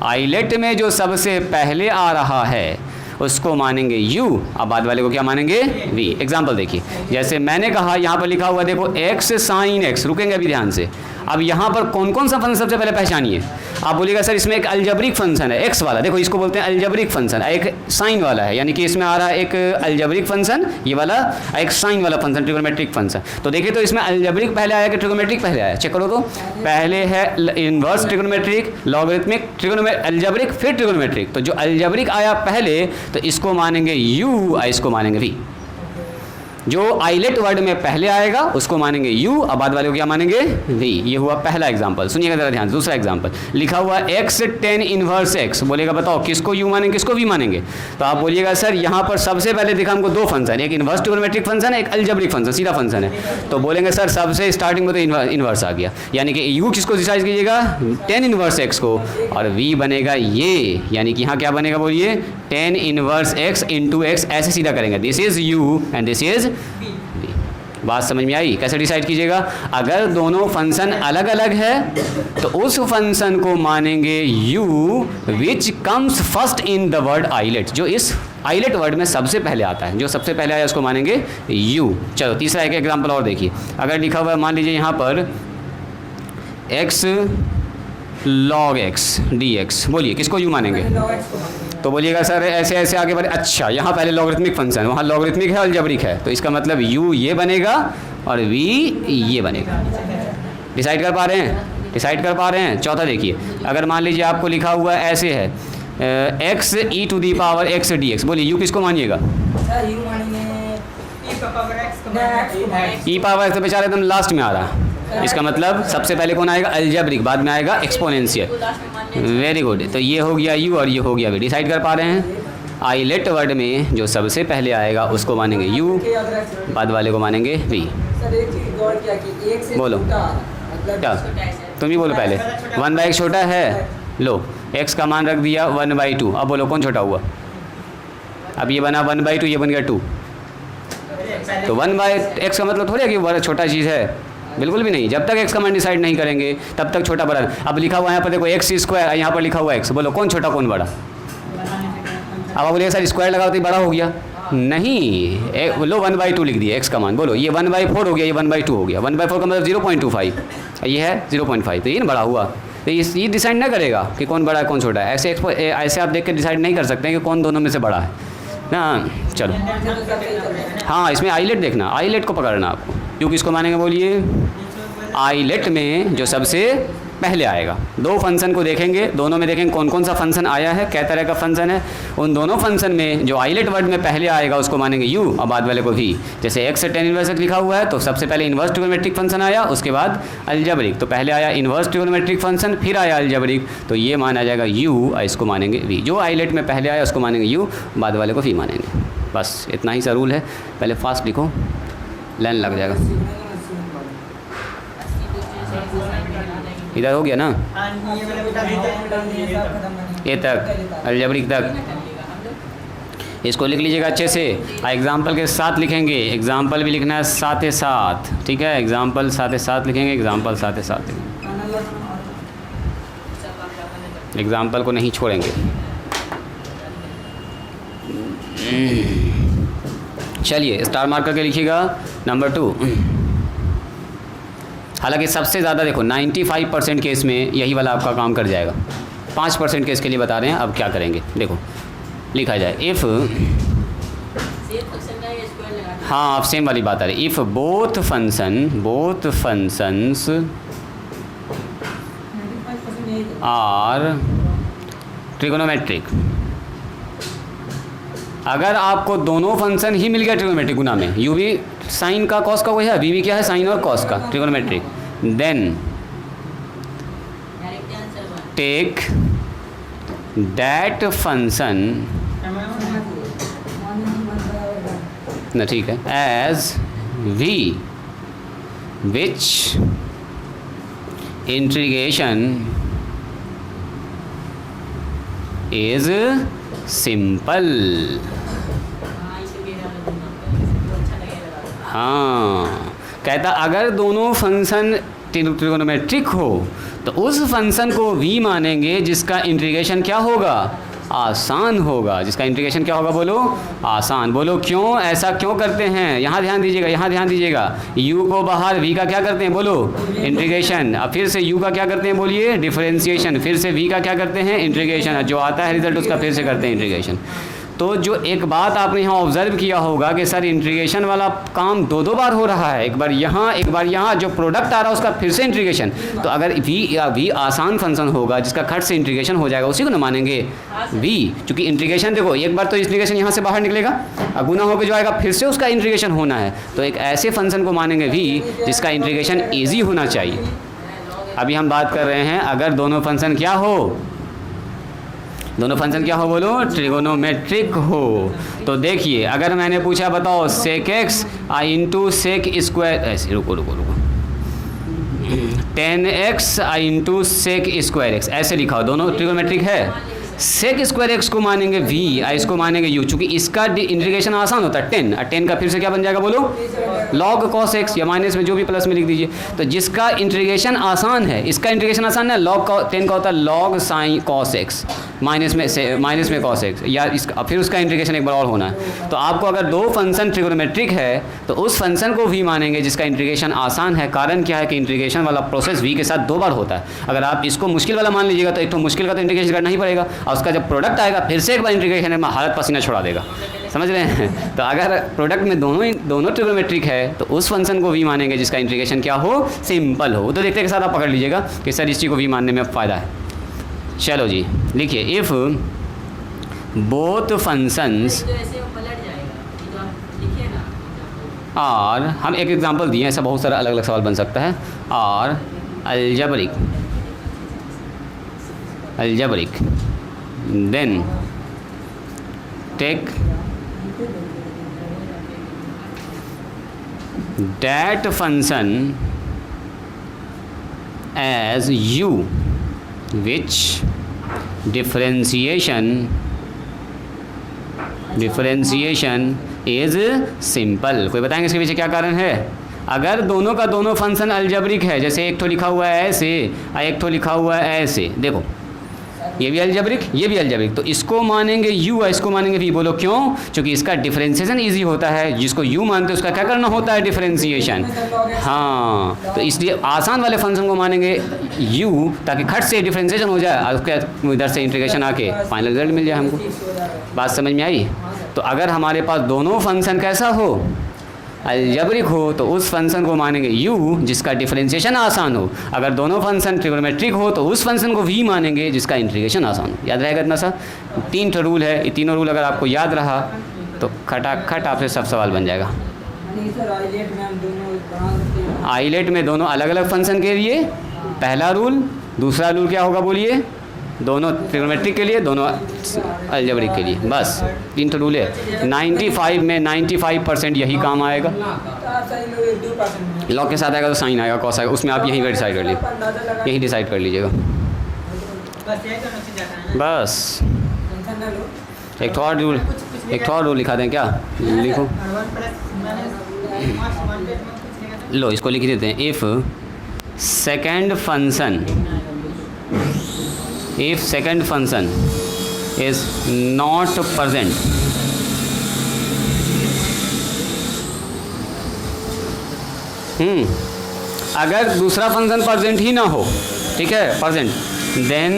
ILATE में जो सबसे पहले आ रहा है उसको मानेंगे u, अब बाद वाले को क्या मानेंगे, v। एग्जाम्पल देखिए, जैसे मैंने कहा यहाँ पर लिखा हुआ देखो x साइन x, रुकेंगे अभी ध्यान से। अब यहाँ पर कौन कौन सा फंक्शन सबसे पहले पहचानिए। आप बोलिएगा सर इसमें एक अलजेब्रिक फंक्शन है x वाला, देखो इसको बोलते हैं अलजेब्रिक फंक्शन, एक साइन वाला है, यानी कि इसमें आ रहा है एक अलजेब्रिक फंक्शन ये वाला, एक साइन वाला फंक्शन ट्रिगोनोमेट्रिक फंक्शन। तो देखिए तो इसमें अलजेब्रिक पहले आया कि ट्रिगोनोमेट्रिक पहले आया, चेक करो तो। पहले है इन्वर्स ट्रिगोनोमेट्रिक, लॉगरिथमिक, अलजेब्रिक, फिर ट्रिगोनोमेट्रिक। तो जो अलजेब्रिक आया पहले तो इसको मानेंगे u और इसको मानेंगे v। जो आइलेट वर्ड में पहले आएगा उसको मानेंगे u और बाद वाले को क्या मानेंगे, v। ये हुआ पहला एग्जांपल। सुनिएगा जरा ध्यान से, दूसरा एग्जांपल लिखा हुआ x tan इनवर्स x, बोलेगा बताओ किसको u मानेंगे किसको v मानेंगे। तो आप बोलिएगा सर यहाँ पर सबसे पहले दिखा हमको 2 फंक्शन, एक इन्वर्स ट्रिगोनोमेट्रिक फंक्शन है, एक अलजेब्रिक फंक्शन, सीधा फंक्शन है। तो बोलेंगे सर सबसे स्टार्टिंग में तो इन्वर्स आ गया, यानी कि u किसको डिसाइड कीजिएगा, tan इनवर्स x को, और v बनेगा ये, यानी कि यहाँ क्या बनेगा बोलिए, tan inverse x into x, ऐसे सीधा करेंगे, this is u and this is v। बात समझ में आई? कैसे डिसाइड कीजिएगा, अगर दोनों फंक्शन अलग अलग है तो उस फंक्शन को मानेंगे u which comes first in the word ILATE, जो इस आइलेट वर्ड में सबसे पहले आता है, जो सबसे पहले आया उसको मानेंगे u। चलो तीसरा एक एग्जाम्पल और देखिए, अगर लिखा हुआ है मान लीजिए यहाँ पर x log x dx, बोलिए किसको u मानेंगे। तो बोलिएगा सर ऐसे ऐसे आगे बढ़े, अच्छा यहाँ पहले लॉगरिथमिक फंक्शन, वहाँ लॉगरिथमिक है, अलजेब्रिक है, तो इसका मतलब u ये बनेगा और v ये बनेगा। डिसाइड कर पा रहे हैं, डिसाइड कर पा रहे हैं। चौथा देखिए, अगर मान लीजिए आपको लिखा हुआ ऐसे है x e to the power x dx, बोलिए u किसको मानिएगा, e पावर x, तो बेचारा एकदम लास्ट में आ रहा है, इसका मतलब सबसे पहले कौन आएगा, अलजेब्रिक, बाद में आएगा एक्सपोनेंशियल। वेरी गुड, तो ये हो गया u और ये हो गया v। डिसाइड कर पा रहे हैं, आइलेट वर्ड में जो सबसे पहले आएगा उसको मानेंगे u, बाद वाले को मानेंगे v। बोलो क्या, तुम ही बोलो पहले। 1/x छोटा है, लो x का मान रख दिया 1/2, अब बोलो कौन छोटा हुआ, अब ये बना 1/2, ये बन गया 2, तो 1/x का मतलब थोड़ी है कि बड़ा छोटा चीज़ है, बिल्कुल भी नहीं। जब तक x का मान डिसाइड नहीं करेंगे तब तक छोटा बड़ा। अब लिखा हुआ यहाँ पर देखो x स्क्वायर, यहाँ पर लिखा हुआ x, बोलो कौन छोटा कौन बड़ा। अब आप बोलिए सर स्क्वायर लगाओ तो बड़ा हो गया, नहीं, लो 1/2 लिख दिया x का मान, बोलो ये 1/4 हो गया, ये 1/2 हो गया, 1/4 का मतलब 0.25, ये है 0.5, तो ये ना बड़ा हुआ। तो ये डिसाइड ना करेगा कि कौन बड़ा है कौन छोटा है, ऐसे आप देख के डिसाइड नहीं कर सकते हैं कि कौन दोनों में से बड़ा है। ना। चलो हाँ, इसमें आईलेट देखना, आईलेट को पकड़ना आपको। क्यों किसको मानेंगे बोलिए? आईलेट में जो सबसे पहले आएगा। दो फंक्शन को देखेंगे, दोनों में देखेंगे कौन कौन सा फंक्शन आया है, क्या तरह का फंक्शन है। उन दोनों फंक्शन में जो आईलेट वर्ड में पहले आएगा उसको मानेंगे यू और बाद वाले को भी। जैसे x से tan इनवर्स x लिखा हुआ है तो सबसे पहले इन्वर्स ट्रिगोनोमेट्रिक फंक्शन आया, उसके बाद अलजेब्रिक। तो पहले आया इन्वर्स ट्रिगोनोमेट्रिक फंक्शन, फिर आया अलजेब्रिक, तो ये माना जाएगा यू और इसको मानेंगे वी। जो आईलेट में पहले आया उसको मानेंगे यू, बाद वाले को वी मानेंगे। बस इतना ही सा रूल है। पहले फास्ट लिखो, लाइन लग जाएगा। इधर हो गया ना, ये तक अलजेब्रिक तक। इसको लिख लीजिएगा अच्छे से, एग्जाम्पल के साथ लिखेंगे। एग्जाम्पल भी लिखना है साथ ही साथ, ठीक है? एग्जाम्पल साथ ही साथ लिखेंगे, एग्जाम्पल साथ ही साथ लिखेंगे, एग्जाम्पल को नहीं छोड़ेंगे। चलिए स्टार मार्क करके लिखिएगा नंबर 2। हालांकि सबसे ज़्यादा देखो 95% केस में यही वाला आपका काम कर जाएगा। 5% केस के लिए बता रहे हैं अब क्या करेंगे। देखो लिखा जाए इफ़, हाँ आप सेम वाली बात आ रही। If both functions are trigonometric, अगर आपको दोनों फंक्शन ही मिल गया ट्रिगोनोमेट्रिक गुना में, यू भी साइन का कॉस का वही है, वी भी क्या है साइन और कॉस का trigonometric, then take that function ना, ठीक है, as v which integration is simple. हाँ, कहता अगर दोनों फंक्शन ट्रिगोनोमेट्रिक हो तो उस फंक्शन को v मानेंगे जिसका इंटीग्रेशन क्या होगा, आसान होगा। जिसका इंटीग्रेशन क्या होगा बोलो, आसान। बोलो क्यों, ऐसा क्यों करते हैं? यहाँ ध्यान दीजिएगा, यहाँ ध्यान दीजिएगा। u को बाहर v का क्या करते हैं बोलो, इंटीग्रेशन। अब फिर से u का क्या करते हैं बोलिए, डिफरेंशिएशन। फिर से v का क्या करते हैं, इंटीग्रेशन। जो आता है रिजल्ट उसका फिर से करते हैं इंटीग्रेशन। तो जो एक बात आपने यहाँ ऑब्जर्व किया होगा कि सर इंटीग्रेशन वाला काम दो बार हो रहा है, एक बार यहाँ एक बार यहाँ, जो प्रोडक्ट आ रहा है उसका फिर से इंटीग्रेशन। तो अगर v आसान फंक्शन होगा जिसका खट से इंटीग्रेशन हो जाएगा, उसी को ना मानेंगे v। चूँकि इंटीग्रेशन देखो एक बार तो इंटीग्रेशन यहाँ से बाहर निकलेगा, गुना होकर जो आएगा फिर से उसका इंटीग्रेशन होना है। तो एक ऐसे फंक्शन को मानेंगे v जिसका इंटीग्रेशन ईजी होना चाहिए। अभी हम बात कर रहे हैं अगर दोनों फंक्शन क्या हो, दोनों फंक्शन क्या हो बोलो, ट्रिगोनोमेट्रिक हो। तो देखिए अगर मैंने पूछा बताओ sec x into sec square, ऐसे रुको 10x into sec square x, ऐसे लिखा हो, दोनों ट्रिगोनोमेट्रिक है। सेक स्क्वायर एक्स को मानेंगे v, इसको मानेंगे u। चूँकि इसका इंटीग्रेशन आसान होता है 10, और 10 का फिर से क्या बन जाएगा बोलो, लॉग कॉस एक्स, या माइनस में जो भी प्लस में लिख दीजिए। तो जिसका इंटीग्रेशन आसान है, इसका इंटीग्रेशन आसान है, लॉग 10 का होता है log sine cos x, minus में कॉस एक्स, या इसका फिर उसका इंटीग्रेशन एक बार और होना है। तो आपको अगर दो फंक्शन ट्रिगोनोमेट्रिक है तो उस फंक्शन को v मानेंगे जिसका इंटीग्रेशन आसान है। कारण क्या है कि इंटीग्रेशन वाला प्रोसेस v के साथ 2 बार होता है। अगर आप इसको मुश्किल वाला मान लीजिएगा तो एक तो मुश्किल का तो इंटीग्रेशन करना ही पड़ेगा, और उसका जब प्रोडक्ट आएगा फिर से एक बार इंटीग्रेशन में हालत पसीना छुड़ा देगा। समझ रहे हैं? तो अगर प्रोडक्ट में दोनों ट्रिगोनोमेट्रिक है तो उस फंक्शन को v मानेंगे जिसका इंटीग्रेशन क्या हो, सिंपल हो। तो देखते के साथ आप पकड़ लीजिएगा कि सर इस चीज़ को v मानने में फ़ायदा है। चलो जी लिखिए, इफ़ बोथ फंक्शंस और, हम एक एग्जांपल दिए, ऐसा बहुत सारा अलग अलग सवाल बन सकता है। और algebraic then take that function as u which differentiation is simple। कोई बताएंगे इसके पीछे क्या कारण है? अगर दोनों का दोनों फंक्शन अलजेब्रिक है, जैसे एक तो लिखा हुआ है ऐसे और एक तो लिखा हुआ है ऐसे, देखो ये भी अलजेब्रिक ये भी अलजेब्रिक, तो इसको मानेंगे u और इसको मानेंगे v। बोलो क्यों? क्योंकि इसका डिफरेंशिएशन इजी होता है। जिसको u मानते हैं उसका क्या करना होता है, डिफरेंशिएशन। हाँ, तो इसलिए आसान वाले फंक्शन को मानेंगे u ताकि खट से डिफरेंशिएशन हो जाए और उसके इधर से इंटीग्रेशन आके फाइनल रिजल्ट मिल जाए हमको। बात समझ में आई? तो अगर हमारे पास दोनों फंक्शन कैसा हो, अलजेब्रिक हो, तो उस फंक्शन को मानेंगे u जिसका डिफरेंशिएशन आसान हो। अगर दोनों फंक्शन ट्रिग्नोमेट्रिक हो तो उस फंक्शन को v मानेंगे जिसका इंटीग्रेशन आसान हो। याद रहेगा इतना सा? 3 ठो रूल है, ये तीनों रूल अगर आपको याद रहा तो खटाखट आपसे सब सवाल बन जाएगा। आइलेट में दोनों अलग अलग फंक्शन के लिए पहला रूल, दूसरा रूल क्या होगा बोलिए? दोनों ट्रिग्नोमेट्रिक के लिए, दोनों अलजेब्रिक के लिए, बस 3 तो रूल है। 95 में 95% यही काम आएगा। लॉग के साथ आएगा तो साइन आएगा, कॉस आएगा, उसमें आप यहीं पर डिसाइड कर लीजिए, यहीं डिसाइड कर लीजिएगा बस। एक और रूल, एक और रूल लिखा दें क्या? लिखो, लो इसको लिख देते हैं। If second function is not present, अगर दूसरा फंक्शन प्रेजेंट ही ना हो, ठीक है, present, then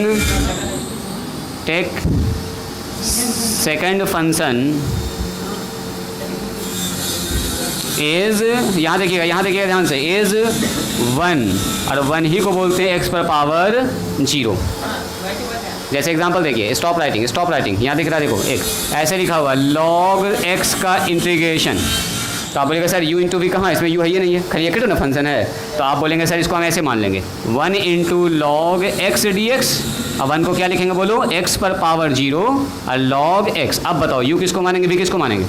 take second function is, यहाँ देखिएगा ध्यान से, इज 1, और 1 ही को बोलते हैं x पर पावर 0। जैसे एग्जांपल देखिए, स्टॉप राइटिंग यहाँ दिख रहा है, देखो एक ऐसे लिखा हुआ log x का इंटीग्रेशन। तो आप बोलेंगे सर u इंटू वी कहाँ, इसमें u है ही नहीं है, खाली एक ना फंक्शन है। तो आप बोलेंगे सर इसको हम ऐसे मान लेंगे 1 into log x D x. अब 1 को क्या लिखेंगे बोलो? x पर पावर 0 और log x। अब बताओ u किसको मानेंगे, v किसको मानेंगे?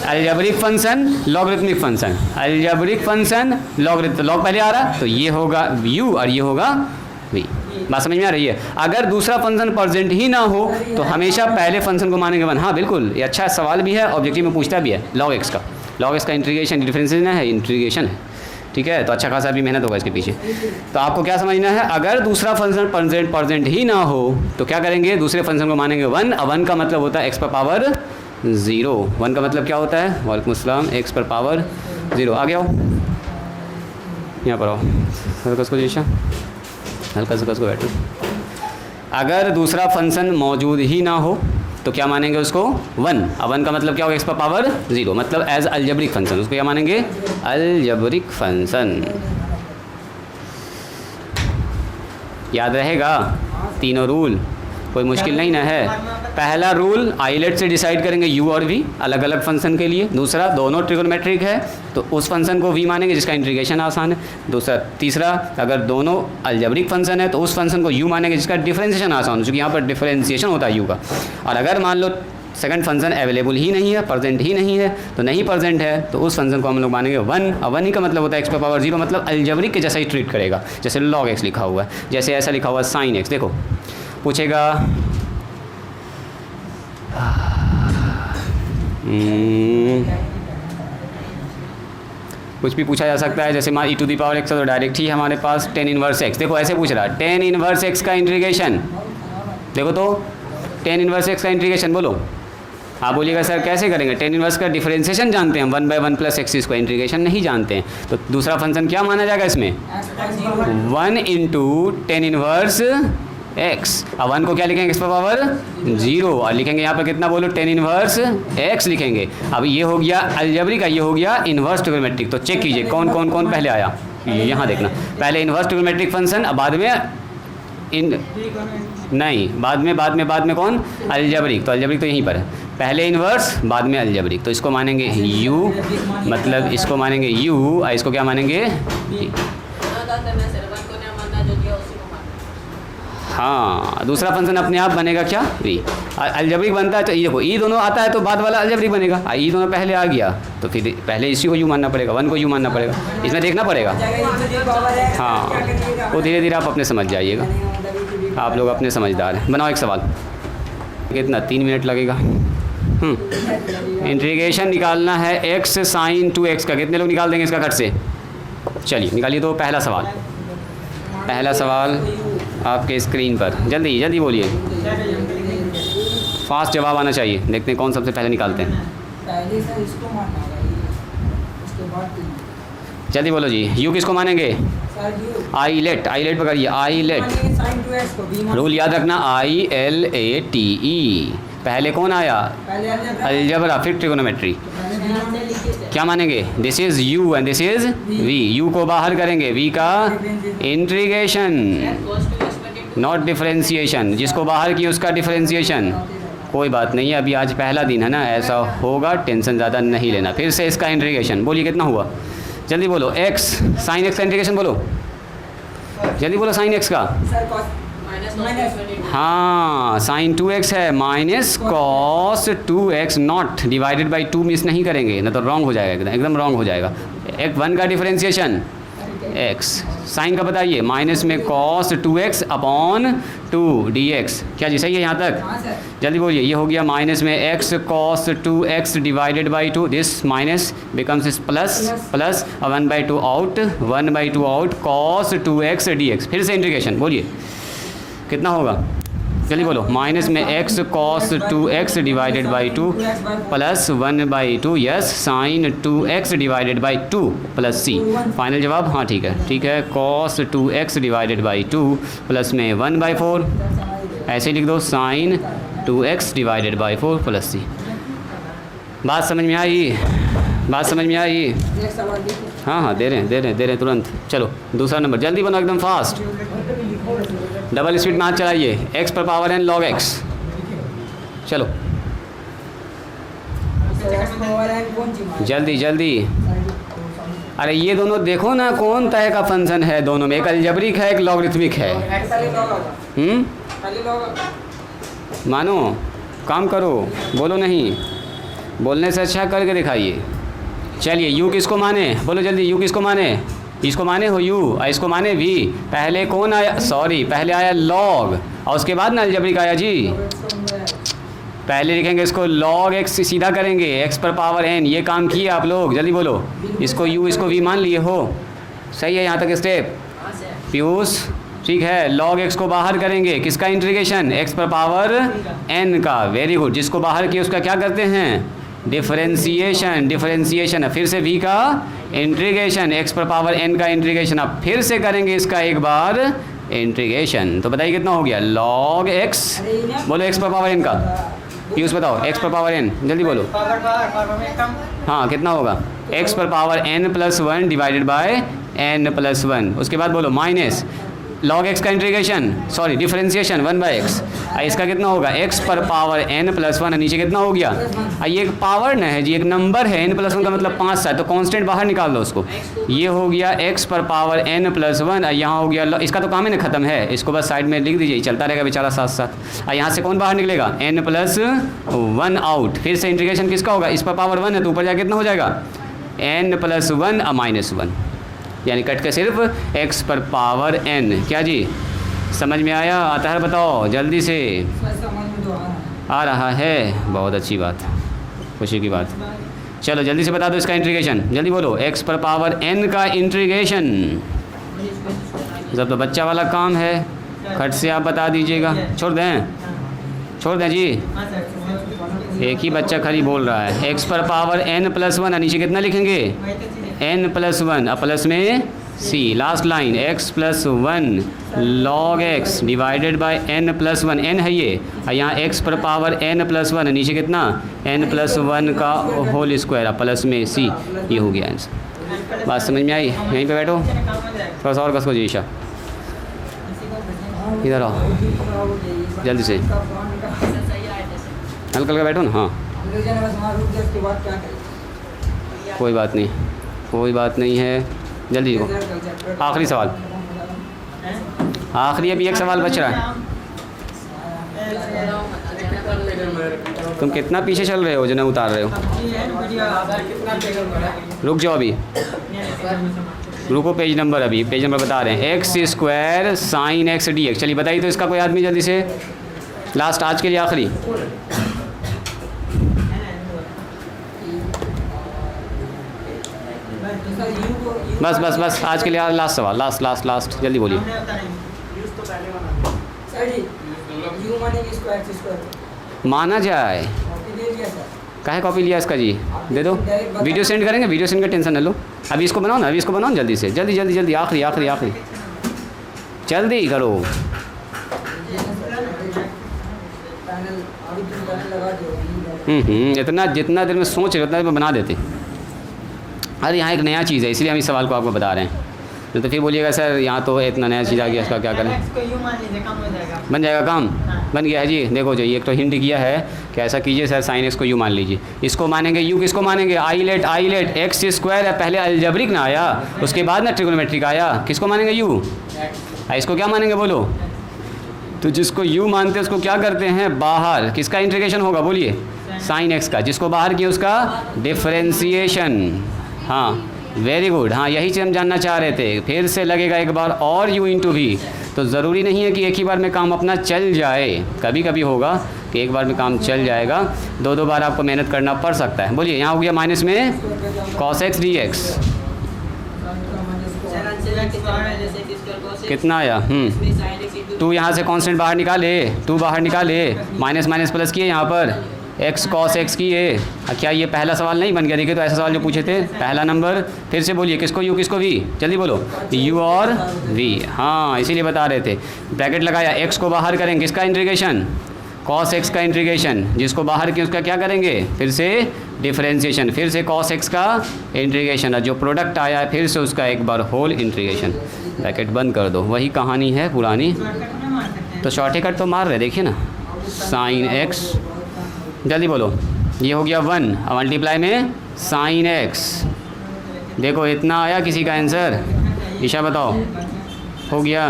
Algebraic function, logarithmic function, algebraic function logarithm, log पहले आ रहा तो ये होगा u और ये होगा v। बात समझ में आ रही है? अगर दूसरा फंक्शन प्रेजेंट ही ना हो तो हमेशा पहले फंक्शन को मानेंगे 1। हाँ बिल्कुल, ये अच्छा सवाल भी है, ऑब्जेक्टिव में पूछता भी है। लॉग एक्स का इंटीग्रेशन, डिफरेंशिएशन है, इंटीग्रेशन है, ठीक है। तो अच्छा खासा भी मेहनत होगा इसके पीछे। तो आपको क्या समझना है, अगर दूसरा फंक्शन प्रेजेंट ही ना हो तो क्या करेंगे? दूसरे फंक्शन को मानेंगे 1। अब 1 का मतलब होता है x पर पावर 0। 1 का मतलब क्या होता है? वालेकुम अस्सलाम, x पर पावर 0। आगे आओ, यहाँ पर आओ, हल्का से उसको बैठो। अगर दूसरा फंक्शन मौजूद ही ना हो तो क्या मानेंगे उसको? 1। अब 1 का मतलब क्या होगा? x पर पावर 0, मतलब एज अलजेब्रिक फंक्शन, उसको क्या मानेंगे? Algebraic function. याद रहेगा तीनों रूल, कोई मुश्किल नहीं ना है। पहला रूल आइलेट से डिसाइड करेंगे u और v अलग अलग फंक्शन के लिए। दूसरा, दोनों ट्रिग्नोमेट्रिक है तो उस फंक्शन को v मानेंगे जिसका इंटीग्रेशन आसान है। तीसरा, अगर दोनों अलजेब्रिक फंक्शन है तो उस फंक्शन को u मानेंगे जिसका डिफरेंशिएशन आसान है, क्योंकि यहाँ पर डिफरेंशिएशन होता है u का। और अगर मान लो सेकंड फंक्शन अवेलेबल ही नहीं है, प्रेजेंट ही नहीं है, तो नहीं प्रेजेंट है तो उस फंक्शन को हम लोग मानेंगे 1। अब 1 ही का मतलब होता है x पर पावर 0, मतलब अलजेब्रिक के जैसा ही ट्रीट करेगा। जैसे log x लिखा हुआ है, जैसे ऐसा लिखा हुआ है sin x। देखो पूछेगा कुछ भी पूछा जा सकता है, जैसे मान e to the power x तो डायरेक्ट ही हमारे पास tan इनवर्स x। देखो ऐसे पूछ रहा है tan इनवर्स x का इंटीग्रेशन। देखो तो tan इनवर्स x का इंटीग्रेशन बोलो। आप बोलिएगा सर कैसे करेंगे? tan इनवर्स का डिफरेंशिएशन जानते हैं, 1/1 प्लस एक्स, इसको इंटीग्रेशन नहीं जानते हैं। तो दूसरा फंक्शन क्या माना जाएगा इसमें? 1 इंटू tan इनवर्स x। अब 1 को क्या लिखेंगे? x पर पावर 0, और लिखेंगे यहाँ पर कितना बोलो? tan इनवर्स x लिखेंगे। अब ये हो गया अलजेब्रिक का, ये हो गया इनवर्स ट्रिग्नोमेट्रिक। तो चेक कीजिए कौन कौन पहले आया, यहाँ देखना। पहले इनवर्स ट्रिग्नोमेट्रिक फंक्शन, अब बाद में कौन? अलजेब्रिक। तो अलजेब्रिक तो यहीं पर है, पहले इनवर्स बाद में अलजेब्रिक। तो इसको मानेंगे u, मतलब इसको मानेंगे u और इसको क्या मानेंगे? हाँ, दूसरा फंक्शन अपने आप बनेगा क्या? v। अलजेब्रिक बनता है तो ये देखो, ई दोनों आता है तो बाद वाला अलजेब्रिक बनेगा। ई दोनों पहले आ गया तो फिर पहले इसी को u मानना पड़ेगा, 1 को u मानना पड़ेगा, इसमें देखना पड़ेगा। हाँ, वो धीरे धीरे आप अपने समझ जाइएगा, आप लोग अपने समझदार हैं। बनाओ एक सवाल, कितना 3 मिनट लगेगा। इंटीग्रेशन निकालना है x sin 2x का। कितने लोग निकाल देंगे इसका खट से? चलिए निकालिए। तो पहला सवाल आपके स्क्रीन पर, जल्दी बोलिए, फास्ट जवाब आना चाहिए। देखते हैं कौन सबसे पहले निकालते हैं। जल्दी बोलो जी। u किसको मानेंगे? आइलेट पकड़िए, आइलेट। रूल याद रखना, ILATE। पहले कौन आया? अलजबरा, फिर ट्रिगोनोमेट्री। क्या मानेंगे? This is u and this is v। u को बाहर करेंगे, v का इंटीग्रेशन, नॉट डिफरेंशिएशन। जिसको बाहर किया उसका डिफरेंशिएशन। कोई बात नहीं है, अभी आज पहला दिन है ना, ऐसा होगा, टेंशन ज़्यादा नहीं लेना। फिर से इसका इंटीग्रेशन, बोलिए कितना हुआ? जल्दी बोलो। x साइन x का इंटीग्रेशन बोलो, जल्दी बोलो। साइन x का, हाँ साइन 2x है, minus cos 2x, not divided by 2 miss नहीं करेंगे, ना तो रॉन्ग हो जाएगा, एकदम रॉन्ग हो जाएगा। एक 1 का डिफरेंशिएशन x, साइन का बताइए, माइनस में कॉस 2x अपॉन 2 dx। क्या जी सही है यहाँ तक? जल्दी बोलिए। ये हो गया माइनस में x cos 2x divided by 2, this minus becomes plus, plus 1/2 out, 1/2 out cos 2x dx। फिर से इंटीग्रेशन, बोलिए कितना होगा? जल्दी बोलो। माइनस में x cos 2x divided by 2 plus 1/2, yes, sine 2x divided by 2 plus c। Final जवाब? हाँ ठीक है, ठीक है। Cos 2x divided by 2 plus में 1/4, ऐसे ही लिख दो, sine 2x divided by 4 plus c। बात समझ में आई? बात समझ में आई? हाँ हाँ, दे रहे हैं तुरंत। चलो दूसरा नंबर, जल्दी बनो एकदम फास्ट, डबल स्पीड में हाथ चलाइए। x पर पावर n log x, चलो जल्दी जल्दी। अरे ये दोनों देखो ना, कौन तरह का फंक्शन है दोनों में, एक अलजेब्रिक है, एक लॉगरिथमिक है। मानो, काम करो, बोलो नहीं, बोलने से अच्छा करके दिखाइए। चलिए u किसको माने, बोलो जल्दी, u किसको माने? इसको माने हो u और इसको माने v। पहले कौन आया? सॉरी, पहले आया log और उसके बाद ना अलजेब्रिक आया जी। पहले लिखेंगे इसको log x, सीधा करेंगे x पर पावर n। ये काम किए आप लोग, जल्दी बोलो। इसको u इसको v मान लिए हो, सही है यहाँ तक स्टेप? पीयूष ठीक है। log x को बाहर करेंगे, किसका इंटीग्रेशन? x पर पावर n का, वेरी गुड। जिसको बाहर किए उसका क्या करते हैं? Differentiation, differentiation. फिर से v का इंटीग्रेशन, x पर पावर n का इंटीग्रेशन। अब फिर से करेंगे इसका एक बार इंटीग्रेशन, तो बताइए कितना हो गया? log x, बोलो x पर पावर n का, यूज़ बताओ, x पर पावर n, जल्दी बोलो। हाँ कितना होगा? x पर power n plus 1 divided by n plus 1। उसके बाद बोलो माइनस log x का इंटीग्रेशन, सॉरी डिफरेंशिएशन 1/x। इसका कितना होगा? x पर पावर n प्लस 1, नीचे कितना हो गया? ये एक पावर न है जी, एक नंबर है, n प्लस 1 का मतलब 5 सा, तो कांस्टेंट बाहर निकाल दो उसको। ये हो गया x पर पावर n प्लस 1, यहाँ हो गया, इसका तो काम है ना, खत्म है, इसको बस साइड में लिख दीजिए, चलता रहेगा बेचारा साथ साथ। यहाँ से कौन बाहर निकलेगा? n plus 1 out. फिर से इंटीग्रेशन किसका होगा? इस पर पावर 1 है तो ऊपर जाके कितना हो जाएगा? n प्लस 1 माइनस 1, यानी कट के सिर्फ x पर पावर n। क्या जी समझ में आया? आता है बताओ जल्दी से। आ रहा है, बहुत अच्छी बात, खुशी की बात। चलो जल्दी से बता दो इसका इंटीग्रेशन, जल्दी बोलो। x पर पावर n का इंटीग्रेशन, जब तो बच्चा वाला काम है, खट से आप बता दीजिएगा। छोड़ दें जी, एक ही बच्चा खाली बोल रहा है। x पर पावर n प्लस 1, नीचे कितना लिखेंगे? n प्लस 1, अब प्लस में c, last line x plus 1 log x divided by n plus 1, n है ये, और यहाँ x पर पावर n प्लस 1, नीचे कितना? n प्लस 1 का होल स्क्वायर, अब प्लस में c। ये हो गया आंसर। बात समझ में आई? यहीं पे बैठो, थोड़ा सा और कसको जी। ईशा इधर आओ जल्दी से, हल्का हल्का बैठो ना। हाँ कोई बात नहीं, कोई बात नहीं है, जल्दी देखो। आखिरी सवाल, आखिरी अभी एक सवाल बच रहा है। तुम कितना पीछे चल रहे हो जो ना उतार रहे हो? रुक जाओ अभी, रुको, पेज नंबर, अभी पेज नंबर बता रहे हैं। X square sine x D x. चलिए बताइए तो इसका कोई आदमी जल्दी से, लास्ट आज के लिए आखिरी। बस बस बस आज के लिए लास्ट सवाल, लास्ट लास्ट लास्ट, जल्दी बोलिए। माना जाए, काहे कॉपी लिया इसका जी? दे दो, वीडियो सेंड करेंगे, वीडियो सेंड का टेंशन न लो। अभी इसको बनाओ ना, अभी इसको बनाओ ना, जल्दी से, जल्दी जल्दी जल्दी, आखिरी आखिरी आखिरी, जल्दी करो। इतना जितना देर में सोच रहे उतना देर में बना देते। अरे यहाँ एक नया चीज़ है, इसलिए हम इस सवाल को आपको बता रहे हैं। तो फिर बोलिएगा सर यहाँ तो इतना नया चीज़ आ गया, इसका क्या करें? बन जाएगा काम। बन गया है जी। देखो जो ये एक तो हिंट किया है कि ऐसा कीजिए सर, साइन एक्स को यू मान लीजिए। इसको मानेंगे यू, किसको मानेंगे? आई लेट एक्स स्क्वायर है, पहले अलजेब्रिक ना आया, उसके बाद ना ट्रिगोनोमेट्रिक आया। किसको मानेंगे? यू। इसको क्या मानेंगे बोलो? तो जिसको यू मानते हैं उसको क्या करते हैं? बाहर किसका इंटीग्रेशन होगा? बोलिए। साइन एक्स का। जिसको बाहर किया उसका डिफरेंशिएशन। हाँ वेरी गुड। हाँ यही चीज़ हम जानना चाह रहे थे। फिर से लगेगा एक बार और यू इंटू वी। तो ज़रूरी नहीं है कि एक ही बार में काम अपना चल जाए, कभी कभी होगा कि एक बार में काम चल जाएगा, दो बार आपको मेहनत करना पड़ सकता है। बोलिए। यहाँ हो गया माइनस में कॉस एक्स डी एक्स। कितना आया? टू यहाँ से कांस्टेंट बाहर निकाले, टू बाहर निकाले, माइनस माइनस प्लस किए यहाँ पर एक्स कॉस एक्स की है। क्या ये पहला सवाल नहीं बन गया? देखिए तो ऐसा सवाल जो पूछे थे पहला नंबर। फिर से बोलिए किसको यू किसको वी, जल्दी बोलो। यू और वी। हाँ इसीलिए बता रहे थे। ब्रैकेट लगाया, एक्स को बाहर करेंगे, किसका इंटीग्रेशन? कॉस एक्स का इंटीग्रेशन। जिसको बाहर किया उसका क्या करेंगे? फिर से डिफरेंशिएशन, फिर से कॉस एक्स का इंटीग्रेशन, और जो प्रोडक्ट आया है फिर से उसका एक बार होल इंटीग्रेशन। ब्रैकेट बंद कर दो। वही कहानी है पुरानी। तो शॉर्टकट तो मार रहे, देखिए ना। साइन एक्स, जल्दी बोलो। ये हो गया 1, अब मल्टीप्लाई में साइन एक्स। देखो इतना आया किसी का आंसर? ईशा बताओ। हो गया?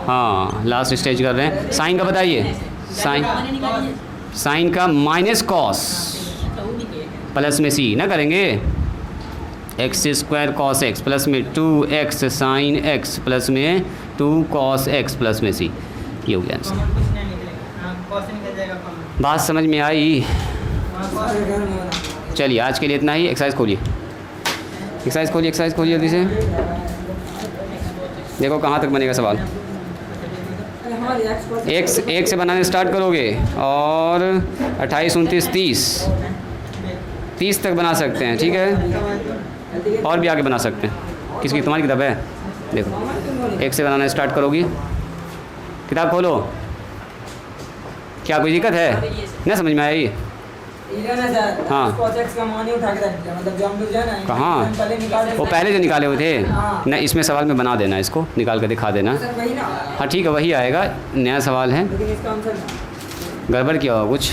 हाँ लास्ट स्टेज कर रहे हैं। साइन का बताइए। साइन का माइनस कॉस प्लस में सी ना करेंगे। X square cos x plus में 2x साइन एक्स प्लस में 2 कॉस एक्स प्लस में सी। ये हो गया आंसर। बात समझ में आई? चलिए आज के लिए इतना ही। एक्सरसाइज खोलिए, एक्सरसाइज खोलिए, एक्सरसाइज खोलिए जल्दी से। देखो कहाँ तक बनेगा सवाल। एक से बनाने स्टार्ट करोगे और 28, 29, 30 तक बना सकते हैं, ठीक है। और भी आगे बना सकते हैं। किसकी? तुम्हारी किताब है? देखो एक से बनाना स्टार्ट करोगी, किताब खोलो। क्या कोई दिक्कत है? ना समझ में आई? हाँ कहाँ? वो पहले जो निकाले हुए थे ना, इसमें सवाल में बना देना, इसको निकाल कर दिखा देना। हाँ ठीक है वही आएगा, नया सवाल है। गड़बड़ किया होगा कुछ।